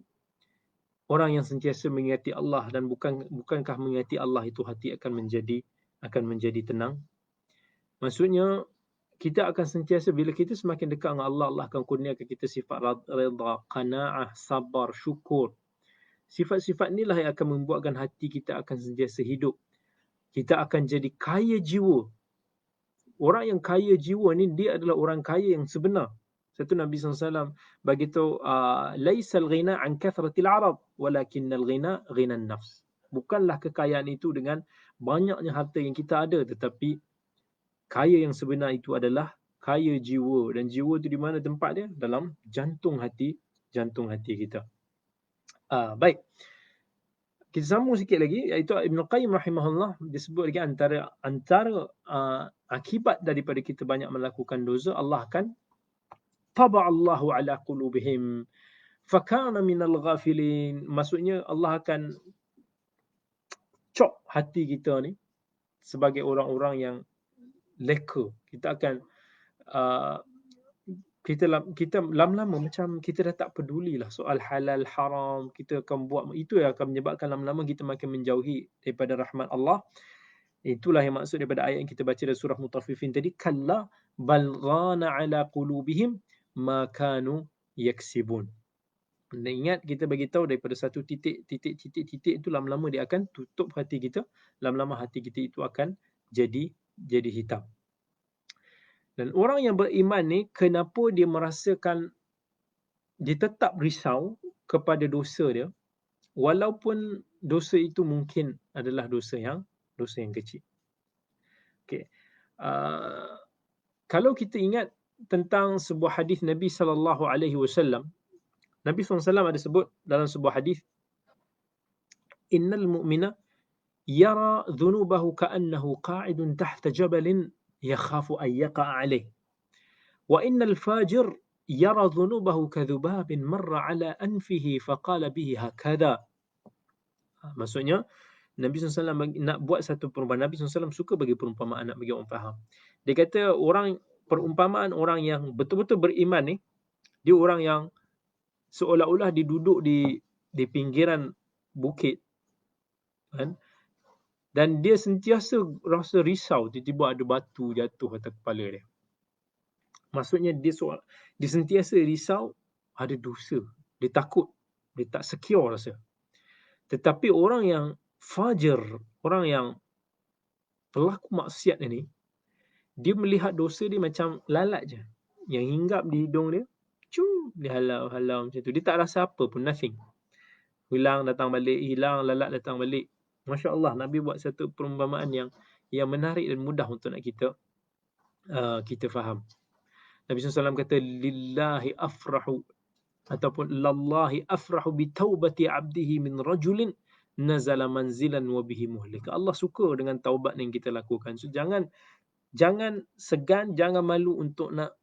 orang yang sentiasa mengingati Allah, dan bukankah mengingati Allah itu hati akan menjadi tenang. Maksudnya kita akan sentiasa, bila kita semakin dekat dengan Allah, Allah akan kurniakan kita sifat redha, qanaah, sabar, syukur. Sifat-sifat inilah yang akan membuatkan hati kita akan sentiasa hidup. Kita akan jadi kaya jiwa. Orang yang kaya jiwa ni, dia adalah orang kaya yang sebenar. Satu Nabi SAW bagi tahu, laisal ghina an kathratil arad, walakinnal ghina ghinan nafs. Bukanlah kekayaan itu dengan banyaknya harta yang kita ada, tetapi kaya yang sebenar itu adalah kaya jiwa. Dan jiwa itu di mana tempat dia? Dalam jantung hati kita. Baik. Kita sambung sikit lagi, iaitu Ibn Qayyim rahimahullah disebut lagi antara akibat daripada kita banyak melakukan dosa, Allah akan taba'allahu ala qulubihim fakana minal ghafilin. Maksudnya Allah akan cop hati kita ni sebagai orang-orang yang leka. Kita akan kita lama-lama macam kita dah tak pedulilah soal halal haram. Kita akan buat itu yang akan menyebabkan lama-lama kita makin menjauhi daripada rahmat Allah. Itulah yang maksud daripada ayat yang kita baca dari surah Mutaffifin tadi, kalla bal ghana ala qulubihim ma kanu yaksibun. Dan ingat, kita bagi tahu daripada satu titik itu lama-lama dia akan tutup hati kita, lama-lama hati kita itu akan jadi hitam. Dan orang yang beriman ni, kenapa dia merasakan, dia tetap risau kepada dosa dia, walaupun dosa itu mungkin adalah dosa yang kecil. Okay. Kalau kita ingat tentang sebuah hadis Nabi SAW, Nabi SAW ada sebut dalam sebuah hadis, innal mu'mina yara dhunubahu ka'annahu qa'idun tahta jabalin yakhafu an yaqa'a alayh. Wa innal fajir yara dhunubahu kadhubabin marra ala anfihi faqala bihi hakadha. Maksudnya Nabi SAW nak buat satu perumpamaan. Nabi SAW suka bagi perumpamaan, nak bagi orang faham. Dia kata perumpamaan orang yang betul-betul beriman ni, dia orang yang seolah-olah dia duduk di pinggiran bukit, kan? Dan dia sentiasa rasa risau, tiba-tiba ada batu jatuh atas kepala dia. Maksudnya dia sentiasa risau ada dosa. Dia takut, dia tak secure rasa. Tetapi orang yang fajir, orang yang pelaku maksiat ini, dia melihat dosa dia macam lalat je. Yang hinggap di hidung dia, dia halau macam tu. Dia tak rasa apa pun, nothing. Hilang, datang balik, hilang, lalat, datang balik. Masya Allah, Nabi buat satu perumpamaan yang menarik dan mudah untuk nak kita faham. Nabi SAW kata, lillahi afrahu, ataupun lallahi afrahu bi taubati abdihi min rajulin nazala manzilan wa bihi muhlik. Allah suka dengan taubat yang kita lakukan. So jangan segan, jangan malu untuk nak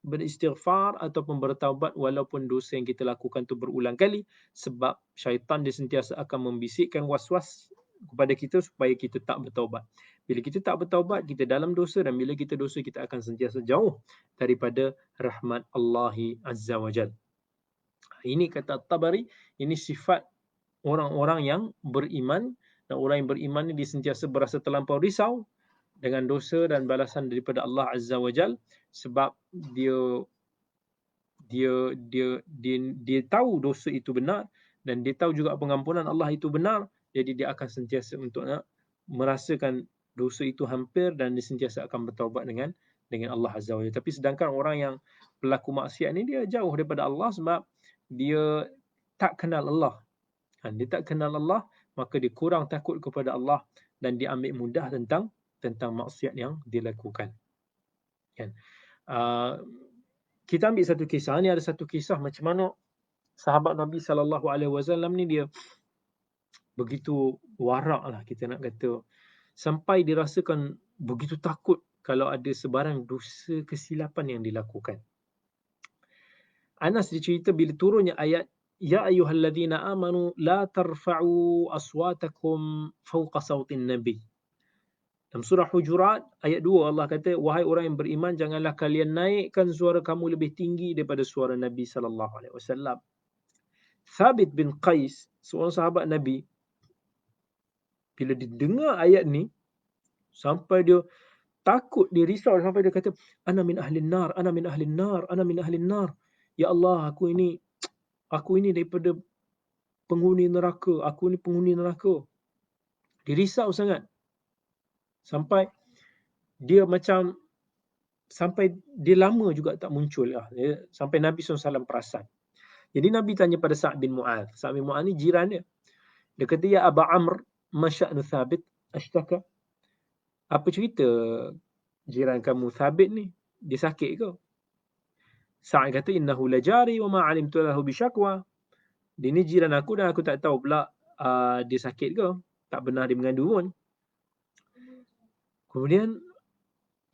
beristighfar ataupun bertaubat walaupun dosa yang kita lakukan tu berulang kali, sebab syaitan dia sentiasa akan membisikkan was-was kepada kita supaya kita tak bertaubat. Bila kita tak bertaubat, kita dalam dosa, dan bila kita dosa, kita akan sentiasa jauh daripada rahmat Allah Azza wa Jal. Ini kata Tabari, ini sifat orang-orang yang beriman, dan orang yang beriman ni dia sentiasa berasa terlampau risau dengan dosa dan balasan daripada Allah Azza wa Jal, sebab dia tahu dosa itu benar, dan dia tahu juga pengampunan Allah itu benar. Jadi dia akan sentiasa untuk nak merasakan dosa itu hampir, dan dia sentiasa akan bertaubat dengan Allah Azza wa Jalla. Tapi sedangkan orang yang pelaku maksiat ni, dia jauh daripada Allah sebab dia tak kenal Allah. Dia tak kenal Allah, maka dia kurang takut kepada Allah, dan dia ambil mudah tentang maksiat yang dia lakukan. Kan? Kita ambil satu kisah. Ni ada satu kisah macam mana sahabat Nabi SAW ni dia begitu warak lah, kita nak kata, sampai dirasakan begitu takut kalau ada sebarang dosa kesilapan yang dilakukan. Anas dicerita bila turunnya ayat ya ayyuhalladzina amanu la tarfa'u aswatakum fawqa sautin nabi. Dalam surah Hujurat ayat 2 Allah kata, wahai orang yang beriman, janganlah kalian naikkan suara kamu lebih tinggi daripada suara Nabi sallallahu alaihi wasallam. Thabit bin Qais, seorang sahabat Nabi, bila dia dengar ayat ni, sampai dia takut, dia risau, sampai dia kata, ana min ahlin nar, ana min ahlin nar, ana min ahlin nar. Ya Allah, aku ini daripada penghuni neraka, aku ni penghuni neraka. Dia risau sangat. Sampai dia lama juga tak muncul lah. Sampai Nabi SAW perasan. Jadi Nabi tanya pada Sa'ad bin Mu'adh. Sa'ad bin Mu'adh ni jiran dia. Dia kata, ya Aba Amr, ma sya'nu Thabit ashtaka? Apa cerita jiran kamu Thabit ni? Dia sakit ke? Sa'ad kata, innahu lajari wa ma alimtu lahu bisyakwa. Dia ni jiran aku dan aku tak tahu pula dia sakit ke. Tak benar dia mengadu pun. Kemudian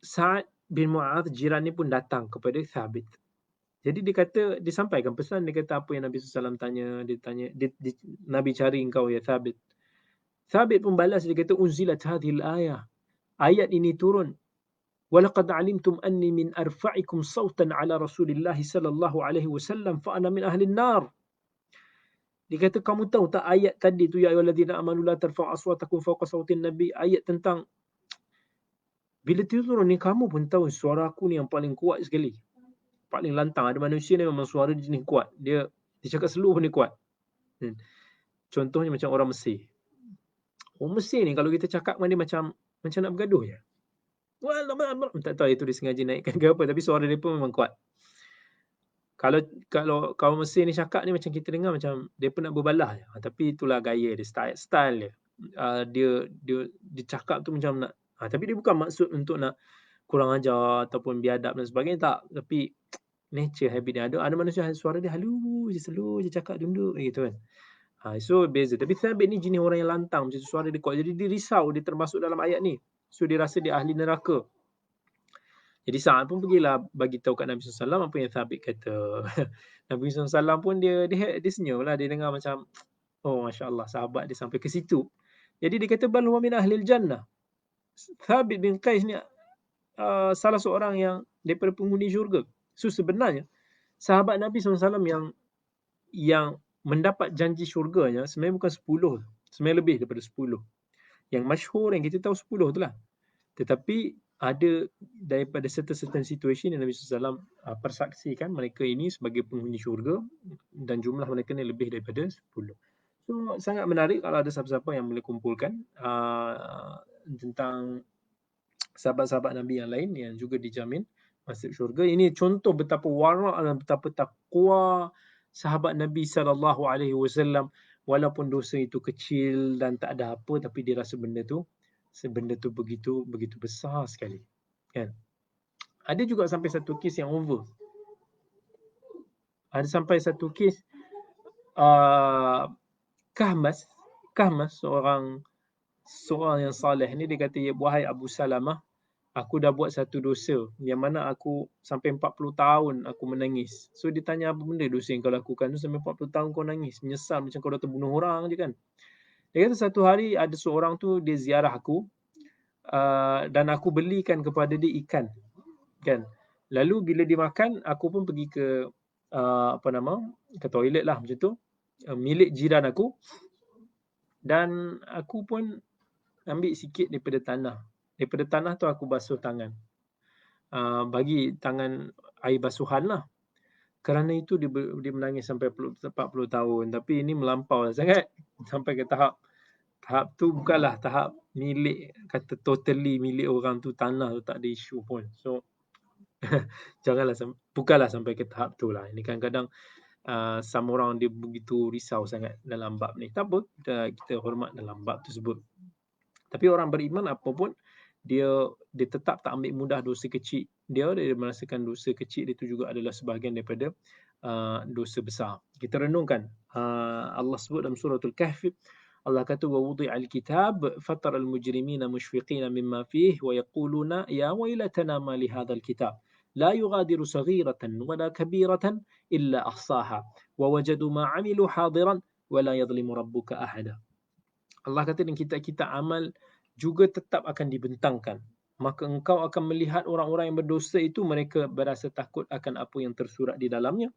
Sa'ad bin Mu'adh, jiran ni pun datang kepada Thabit. Jadi dia kata, dia sampaikan pesan, dia kata apa yang Nabi SAW tanya, Nabi cari engkau ya Thabit. Thabit pun balas, dia kata, unzilat hadhil ayah. Ayat ini turun. Walaqad alimtum anni min arfa'ikum sawtan ala Rasulillah sallallahu alaihi wasallam fa ana min ahli an-nar. Dia kata, kamu tahu tak ayat tadi tu, ya ayyuhalladzina amanu la tarfa'u aswatakum fawqa sawtin nabi, ayat tentang bila turun ni, kamu pun tahu suara aku ni yang paling kuat sekali, paling lantang. Ada manusia ni memang suara dia ni kuat, dia cakap slow pun dia kuat. Contohnya macam orang Mesir. Orang Mesir ni kalau kita cakap dengan dia macam nak bergaduh je. Tak tahu itu dia sengaja naikkan ke apa, tapi suara dia pun memang kuat. Kalau kaum Mesir ni cakap ni, macam kita dengar macam dia pun nak berbalah je. Tapi itulah gaya dia, style dia. Dia cakap tu macam nak, tapi dia bukan maksud untuk nak kurang ajar ataupun biadab dan sebagainya, tak. Tapi nature, habit dia. Ada manusia suara dia halus je, slow je, cakap dunduk gitu kan. So beza. Tapi Thabit ni jenis orang yang lantang, macam suara dia kuat. Jadi dia risau, dia termasuk dalam ayat ni. So dia rasa dia ahli neraka. Jadi Sa'ad pun pergilah bagi tahu kat Nabi SAW apa yang Thabit kata. Nabi SAW pun dia senyum lah. Dia dengar macam, oh Masya Allah, sahabat dia sampai ke situ. Jadi dia kata, bal huwa min ahlil jannah. Thabit bin Qais ni salah seorang yang daripada penghuni syurga. So sebenarnya sahabat Nabi SAW yang mendapat janji syurganya sebenarnya bukan 10, sebenarnya lebih daripada 10. Yang masyhur yang kita tahu 10 tu lah. Tetapi ada daripada certain situation yang Nabi SAW persaksikan mereka ini sebagai penghuni syurga, dan jumlah mereka ni lebih daripada 10. So sangat menarik kalau ada siapa-siapa yang boleh kumpulkan tentang sahabat-sahabat Nabi yang lain yang juga dijamin masuk syurga. Ini contoh betapa warak dan betapa takwa sahabat Nabi SAW, walaupun dosa itu kecil dan tak ada apa, tapi dia rasa benda tu begitu besar sekali. Kan? Ada juga sampai satu kes yang over. Ada sampai satu kes Kahmas seorang yang saleh ni, dia kata, ya wahai Abu Salamah, aku dah buat satu dosa yang mana aku sampai 40 tahun aku menangis. So dia tanya, apa benda dosa yang kau lakukan tu sampai 40 tahun kau nangis, menyesal macam kau dah terbunuh orang je kan. Dia kata satu hari ada seorang tu dia ziarah aku, dan aku belikan kepada dia ikan kan. Lalu bila dia makan, aku pun pergi ke ke toilet lah macam tu, milik jiran aku. Dan aku pun ambil sikit daripada tanah. Daripada tanah tu aku basuh tangan. Bagi tangan air basuhan lah. Kerana itu dia menangis sampai 40 tahun. Tapi ini melampau sangat. Sampai ke tahap tu bukanlah tahap milik, kata totally milik orang tu, tanah tu tak ada isu pun. So bukanlah sampai ke tahap tu lah. Ini kadang-kadang sama orang dia begitu risau sangat dalam bab ni. Tak apa, kita hormat dalam bab tersebut. Tapi orang beriman apa pun, dia tetap tak ambil mudah dosa kecil. Dia merasakan dosa kecil itu juga adalah sebahagian daripada dosa besar. Kita renungkan Allah sebut dalam suratul Kahfi, Allah kata wa wudi'al kitab fataral mujrimina mushfiqina mimma fihi wa yaquluna ya waylatana ma li hadzal kitab la yughadiru saghiratan wala kabiratan illa ahsaha wa wajadu ma 'amilu hadiran wa la yadhlimu rabbuka ahada. Allah kata dan kitab-kitab amal juga tetap akan dibentangkan. Maka engkau akan melihat orang-orang yang berdosa itu, mereka berasa takut akan apa yang tersurat di dalamnya.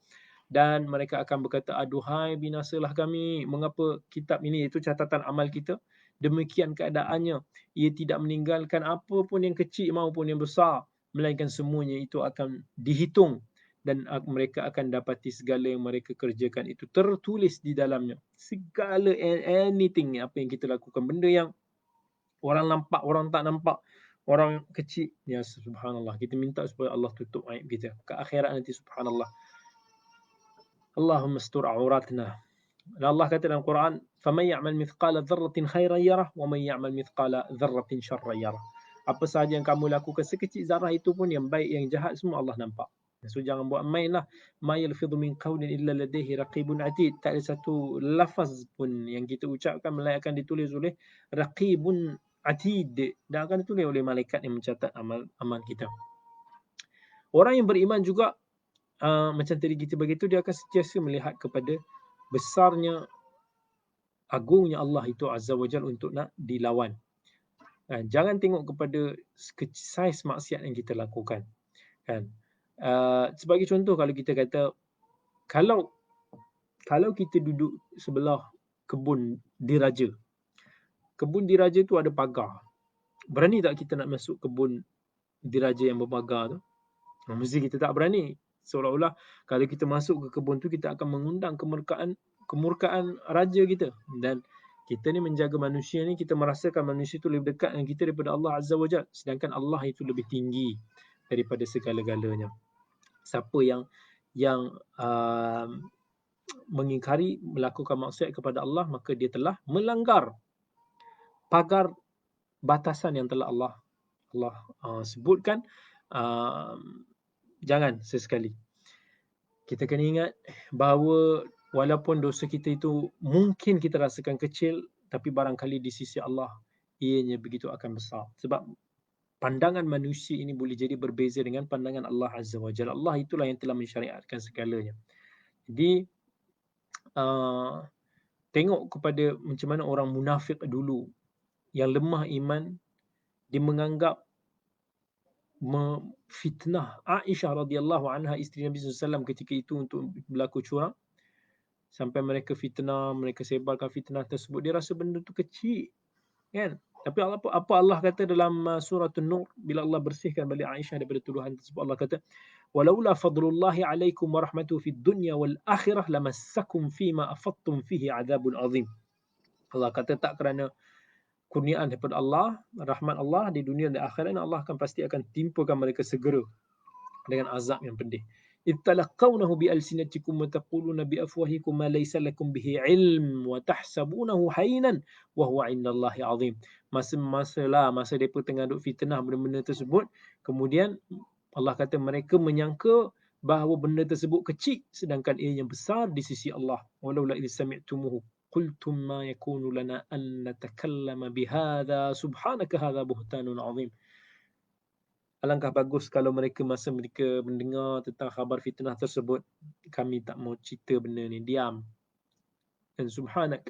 Dan mereka akan berkata, aduhai binasalah kami, mengapa kitab ini, itu catatan amal kita, demikian keadaannya. Ia tidak meninggalkan apa pun yang kecil maupun yang besar, melainkan semuanya itu akan dihitung. Dan mereka akan dapati segala yang mereka kerjakan itu tertulis di dalamnya. Segala anything, apa yang kita lakukan, benda yang orang nampak, orang tak nampak, orang kecil, ya subhanallah. Kita minta supaya Allah tutup aib kita. Ke akhirat nanti subhanallah. Allahumma astur auratna. Dan Allah kata dalam Quran, "Faman ya'mal mithqala dzarratin khairan yarah wa man ya'mal mithqala dzarratin syarran yarah." Apa sahaja yang kamu lakukan sekecil zarah itu pun, yang baik yang jahat semua Allah nampak. So jangan buat main lah. Ma yalfidhu min qawlin illa ladayhi raqibun atid. Tak ada satu lafaz pun yang kita ucapkan melainkan ditulis oleh raqibun atid, dan akan ditulis oleh malaikat yang mencatat amal kita. Orang yang beriman juga macam tadi kita begitu, dia akan sentiasa melihat kepada besarnya, agungnya Allah itu Azza wa Jal untuk nak dilawan. Jangan tengok kepada saiz maksiat yang kita lakukan. Kan? Sebagai contoh, kalau kita kata, kalau kita duduk sebelah kebun diraja. Kebun diraja tu ada pagar. Berani tak kita nak masuk kebun diraja yang berpagar tu? Mesti kita tak berani. Seolah-olah kalau kita masuk ke kebun tu, kita akan mengundang kemurkaan raja kita. Dan kita ni menjaga manusia ni, kita merasakan manusia tu lebih dekat dengan kita daripada Allah Azza wa Jalla. Sedangkan Allah itu lebih tinggi daripada segala-galanya. Siapa yang mengingkari, melakukan maksiat kepada Allah, maka dia telah melanggar pagar batasan yang telah Allah sebutkan. Jangan sesekali. Kita kena ingat bahawa walaupun dosa kita itu mungkin kita rasakan kecil, tapi barangkali di sisi Allah ianya begitu akan besar. Sebab pandangan manusia ini boleh jadi berbeza dengan pandangan Allah Azza wa Jalla. Allah itulah yang telah mensyariatkan segalanya. Jadi tengok kepada macam mana orang munafik dulu yang lemah iman, dia menganggap fitnah Aisyah radhiyallahu anha, isteri Nabi SAW ketika itu, untuk berlaku curang. Sampai mereka fitnah, mereka sebarkan fitnah tersebut. Dia rasa benda tu kecil, kan? Tapi apa Allah kata dalam surah An-Nur, bila Allah bersihkan balik Aisyah daripada tuduhan tersebut, Allah kata, "Walaula fadlullahi alaikum wa rahmatuhu fid dunya wal akhirah lamassakum fima afattum fihi adzabun azim." Allah kata, tak kerana kurniaan daripada Allah, rahmat Allah di dunia dan akhirat, Allah pasti akan timpakan mereka segera dengan azab yang pedih. Ittalaqawnahu bi alsinatikum wa taquluna bi afwahikum ma laysa lakum bihi ilm wa tahsabunahu haynan wa huwa 'indallahi 'azim. Masa depa tengah duk fitnah benda-benda tersebut, kemudian Allah kata mereka menyangka bahawa benda tersebut kecil, sedangkan ia yang besar di sisi Allah. Walaula idh sami'tumuhu qultum ma yakunu lana an natakallama bihadza subhanaka hadza buhtanun 'azim. Alangkah bagus kalau masa mereka mendengar tentang khabar fitnah tersebut, kami tak mau cerita benda ni, diam. Dan subhanak,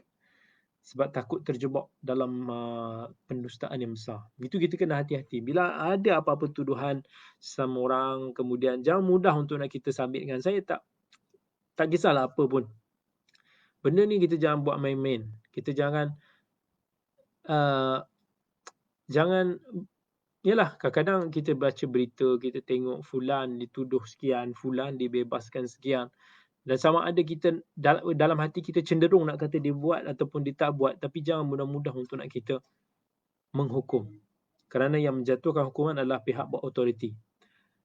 sebab takut terjebak dalam pendustaan yang besar. Itu kita kena hati-hati. Bila ada apa-apa tuduhan sama orang, kemudian jangan mudah untuk nak kita sabitkan. Saya tak kisahlah apa pun. Benda ni kita jangan buat main-main. Kita jangan uh, jangan, yalah, kadang-kadang kita baca berita, kita tengok fulan dituduh sekian, fulan dibebaskan sekian. Dan sama ada kita dalam hati kita cenderung nak kata dia buat ataupun dia tak buat, tapi jangan mudah-mudah untuk nak kita menghukum. Kerana yang menjatuhkan hukuman adalah pihak berautoriti.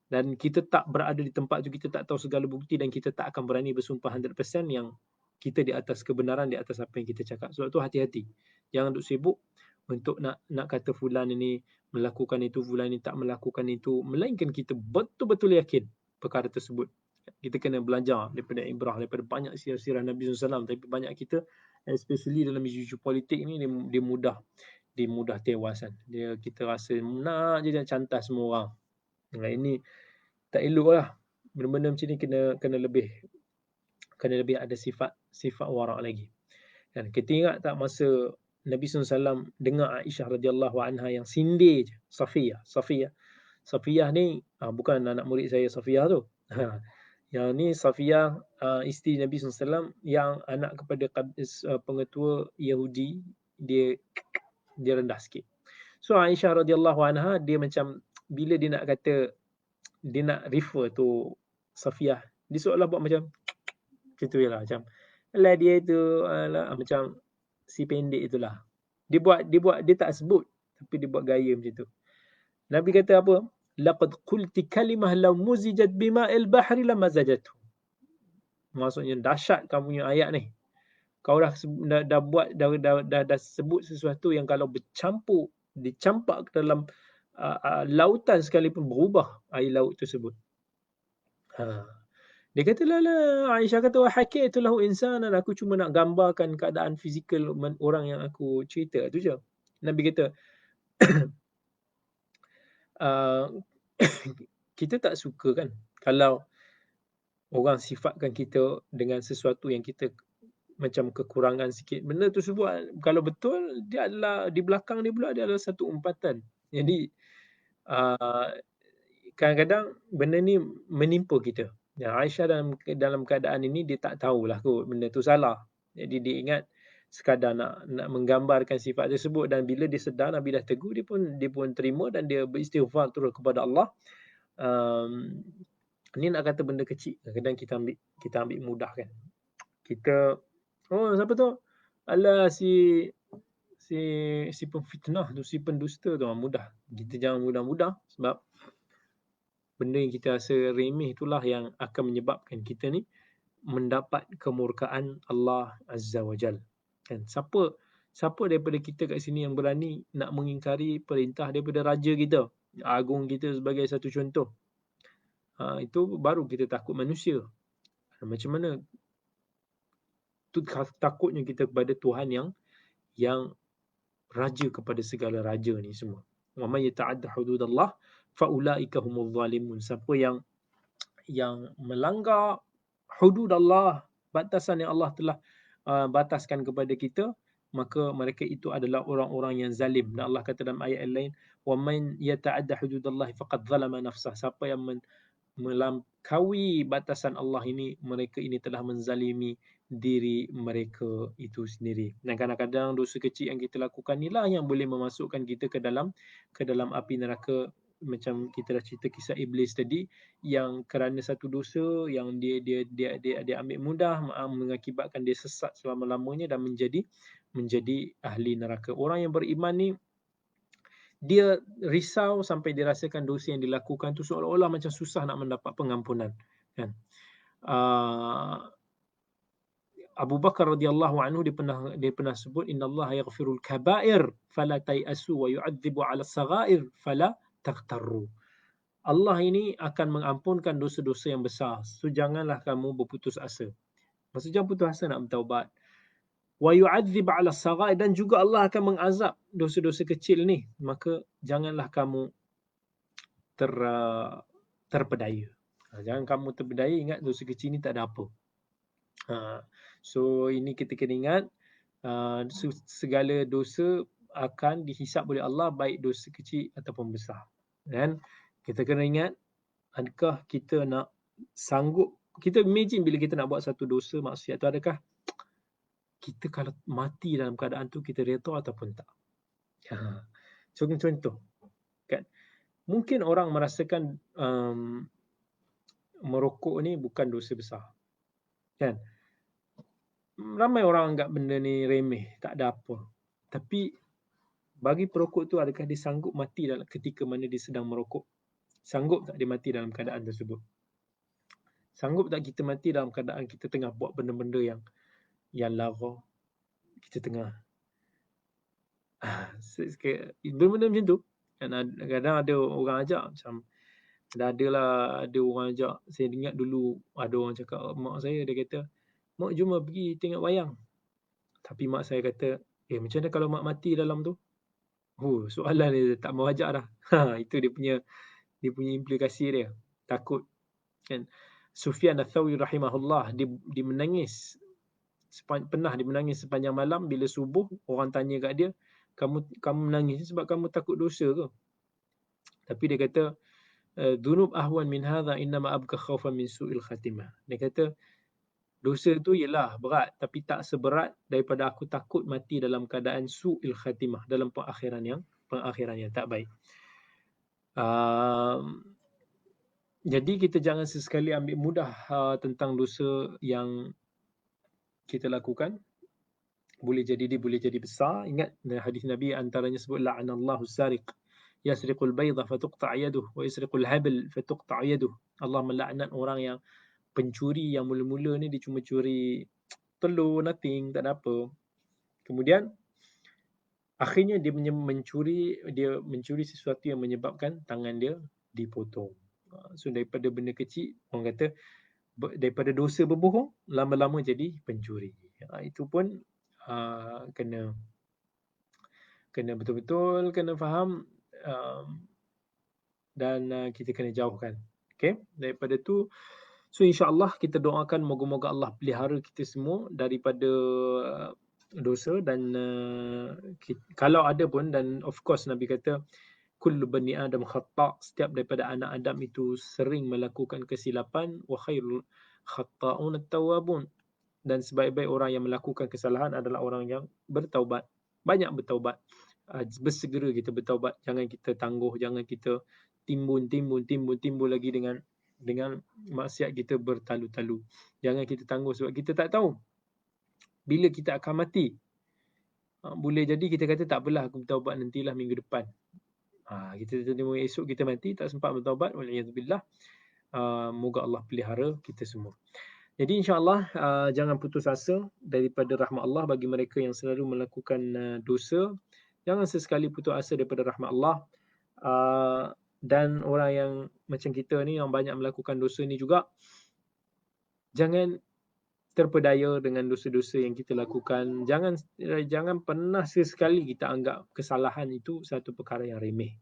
Dan kita tak berada di tempat tu, kita tak tahu segala bukti dan kita tak akan berani bersumpah 100% yang kita di atas kebenaran, di atas apa yang kita cakap. Sebab tu hati-hati. Jangan duk sibuk untuk nak kata fulan ini melakukan itu, fulan ini tak melakukan itu. Melainkan kita betul-betul yakin perkara tersebut. Kita kena belajar daripada ibrah, daripada banyak sirah-sirah Nabi SAW. Tapi banyak kita, especially dalam isu-isu politik ni, dia mudah tewas kan. Kita rasa nak je nak cantas semua orang. Ini tak elok lah. Benda-benda macam ni kena lebih ada sifat warak lagi. Dan kita ingat tak masa Nabi SAW dengar Aisyah radhiyallahu anha yang sindir je, Safiyah ni bukan anak murid saya Safiyah tu. Yang ni Safiyah, isteri Nabi SAW yang anak kepada pengetua Yahudi, dia rendah sikit. So Aisyah radhiyallahu anha, dia macam bila dia nak kata, dia nak refer tu Safiyah, dia seolah buat macam gitu je lah, macam alah dia tu macam si pendek itulah. Dia tak sebut, tapi dia buat gaya macam tu. Nabi kata apa? Laqad qulti kalimah law muzijat bima'il bahri lamazajathu. Maksudnya dahsyat kamu punya ayat ni. Kau dah sebut sesuatu yang kalau dicampak ke dalam lautan sekalipun berubah air laut tersebut. Dia kata lah, Aisyah kata, wa hakaitu lahu insanan, aku cuma nak gambarkan keadaan fizikal orang yang aku cerita tu je. Nabi kata, kita tak suka kan kalau orang sifatkan kita dengan sesuatu yang kita macam kekurangan sikit. Benda tu sebut, kalau betul, dia adalah, di belakang dia pula, dia adalah satu umpatan. Jadi, kadang-kadang benda ni menimpa kita. Ya, Aisyah dalam keadaan ini, dia tak tahulah kot benda tu salah. Jadi dia ingat sekadar nak menggambarkan sifat tersebut, dan bila dia sedar Nabi dah tegur, dia pun terima dan dia beristighfar terus kepada Allah. Ni nak kata benda kecil, kadang kita ambil mudah kan. Kita, siapa tu? Alah si pemfitnah tu, si pendusta tu, mudah. Kita jangan mudah-mudah, sebab benda yang kita rasa remeh itulah yang akan menyebabkan kita ni mendapat kemurkaan Allah Azza wa Jal. Kan? Siapa daripada kita kat sini yang berani nak mengingkari perintah daripada raja kita, agung kita sebagai satu contoh? Itu baru kita takut manusia. Macam mana tu takutnya kita kepada Tuhan yang raja kepada segala raja ni semua. Wa may yata'adda hududallah fa ulaika humuz zalimun. Siapa yang melanggar hudud Allah, batasan yang Allah telah bataskan kepada kita, maka mereka itu adalah orang-orang yang zalim. Dan Allah kata dalam ayat lain, wa man yata'adda hududallahi faqad zalama nafsah. Siapa yang melampaui batasan Allah ini, mereka ini telah menzalimi diri mereka itu sendiri. Dan kadang-kadang dosa kecil yang kita lakukan inilah yang boleh memasukkan kita ke dalam api neraka. Macam kita dah cerita kisah iblis tadi, yang kerana satu dosa yang dia ambil mudah, mengakibatkan dia sesat selama-lamanya dan menjadi ahli neraka. Orang yang beriman ni, dia risau sampai dia rasakan dosa yang dilakukan tu seolah-olah macam susah nak mendapat pengampunan, kan? Abu Bakar radhiyallahu anhu, dia pernah sebut, innallaha yaghfirul kaba'ir fala tayasu wa yu'adzibu 'ala as-saghair fala taghtarru. Allah ini akan mengampunkan dosa-dosa yang besar, so janganlah kamu berputus asa. Maksudnya jangan putus asa nak bertaubat. Wa yu'adzib 'ala as-saghair, dan juga Allah akan mengazab dosa-dosa kecil ni, maka janganlah kamu terpedaya. Jangan kamu terpedaya, ingat dosa kecil ni tak ada apa. So ini kita kena ingat, segala dosa akan dihisap oleh Allah, baik dosa kecil ataupun besar. Dan kita kena ingat, adakah kita nak sanggup, kita imagine bila kita nak buat satu dosa maksiat tu, adakah kita kalau mati dalam keadaan tu kita redha ataupun tak? Contoh kan, mungkin orang merasakan merokok ni bukan dosa besar kan. Ramai orang anggap benda ni remeh, tak ada apa. Tapi bagi perokok tu, adakah dia sanggup mati dalam ketika mana dia sedang merokok? Sanggup tak dia mati dalam keadaan tersebut? Sanggup tak kita mati dalam keadaan kita tengah buat benda-benda yang lara, kita tengah benda-benda macam tu kan. Kadang ada orang ajak macam ada orang ajak. Saya ingat dulu ada orang cakap, mak saya dia kata, mak jom pergi tengok wayang. Tapi mak saya kata, macam mana kalau mak mati dalam tu? Soalan dia tak mau ajak dah. Itu dia punya implikasi dia. Takut kan. Sufyan Ats-Tsauri rahimahullah, dia menangis. Pernah dia menangis sepanjang malam. Bila subuh, orang tanya kat dia, kamu menangis sebab kamu takut dosa ke? Tapi dia kata, dzunub ahwan min hadha innama abka khaufan min su'il khatimah. Dia kata dosa tu ialah berat, tapi tak seberat daripada aku takut mati dalam keadaan su'il khatimah, dalam pengakhiran yang tak baik. Jadi kita jangan sesekali ambil mudah tentang dosa yang kita lakukan. Boleh jadi dia boleh jadi besar. Ingat hadis Nabi antaranya sebut la'anallahu sariq yasriqul bayda fatuqta' yaduhu wa yasriqul habl fatuqta' yaduhu. Allah melaknat orang yang pencuri yang mula-mula ni dia cuma curi telur, nothing, tak ada apa. Kemudian akhirnya dia mencuri sesuatu yang menyebabkan tangan dia dipotong. So daripada benda kecil, orang kata daripada dosa berbohong, lama-lama jadi pencuri. Itu pun kena betul-betul kena faham, dan kita kena jauhkan. Okay? Daripada tu, so insya-Allah kita doakan moga-moga Allah pelihara kita semua daripada dosa. Dan kalau ada pun, dan of course Nabi kata kullu bani Adam khata', setiap daripada anak Adam itu sering melakukan kesilapan, wa khairul khata'un at-tawwabun, dan sebaik-baik orang yang melakukan kesalahan adalah orang yang bertaubat. Banyak bertaubat. Bersegera kita bertaubat. Jangan kita tangguh, jangan kita timbun lagi dengan maksiat kita bertalu-talu. Jangan kita tangguh sebab kita tak tahu bila kita akan mati. Boleh jadi kita kata tak apalah, aku bertaubat nantilah minggu depan. Kita tengok esok kita mati, tak sempat bertaubat. Wal'iyadzubillah. Moga Allah pelihara kita semua. Jadi insya-Allah jangan putus asa daripada rahmat Allah bagi mereka yang selalu melakukan dosa. Jangan sesekali putus asa daripada rahmat Allah. Dan orang yang macam kita ni yang banyak melakukan dosa ni juga, jangan terpedaya dengan dosa-dosa yang kita lakukan. Jangan pernah sesekali kita anggap kesalahan itu satu perkara yang remeh.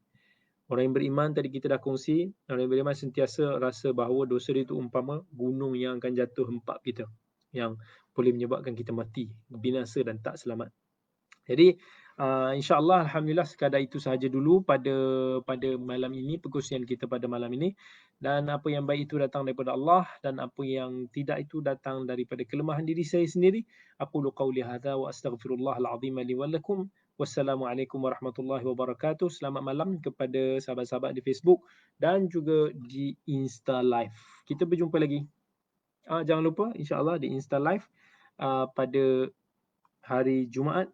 Orang yang beriman tadi kita dah kongsi, orang yang beriman sentiasa rasa bahawa dosa dia itu umpama gunung yang akan jatuh hempap kita, yang boleh menyebabkan kita mati, binasa dan tak selamat. Jadi insya-Allah, alhamdulillah, sekadar itu sahaja dulu pada malam ini, perkongsian kita pada malam ini. Dan apa yang baik itu datang daripada Allah, dan apa yang tidak itu datang daripada kelemahan diri saya sendiri. Aqulu qawli hadza wa astaghfirullahal azim li wa lakum. Wassalamualaikum warahmatullahi wabarakatuh. Selamat malam kepada sahabat-sahabat di Facebook dan juga di Insta Live. Kita berjumpa lagi. Jangan lupa insya-Allah di Insta Live pada hari Jumaat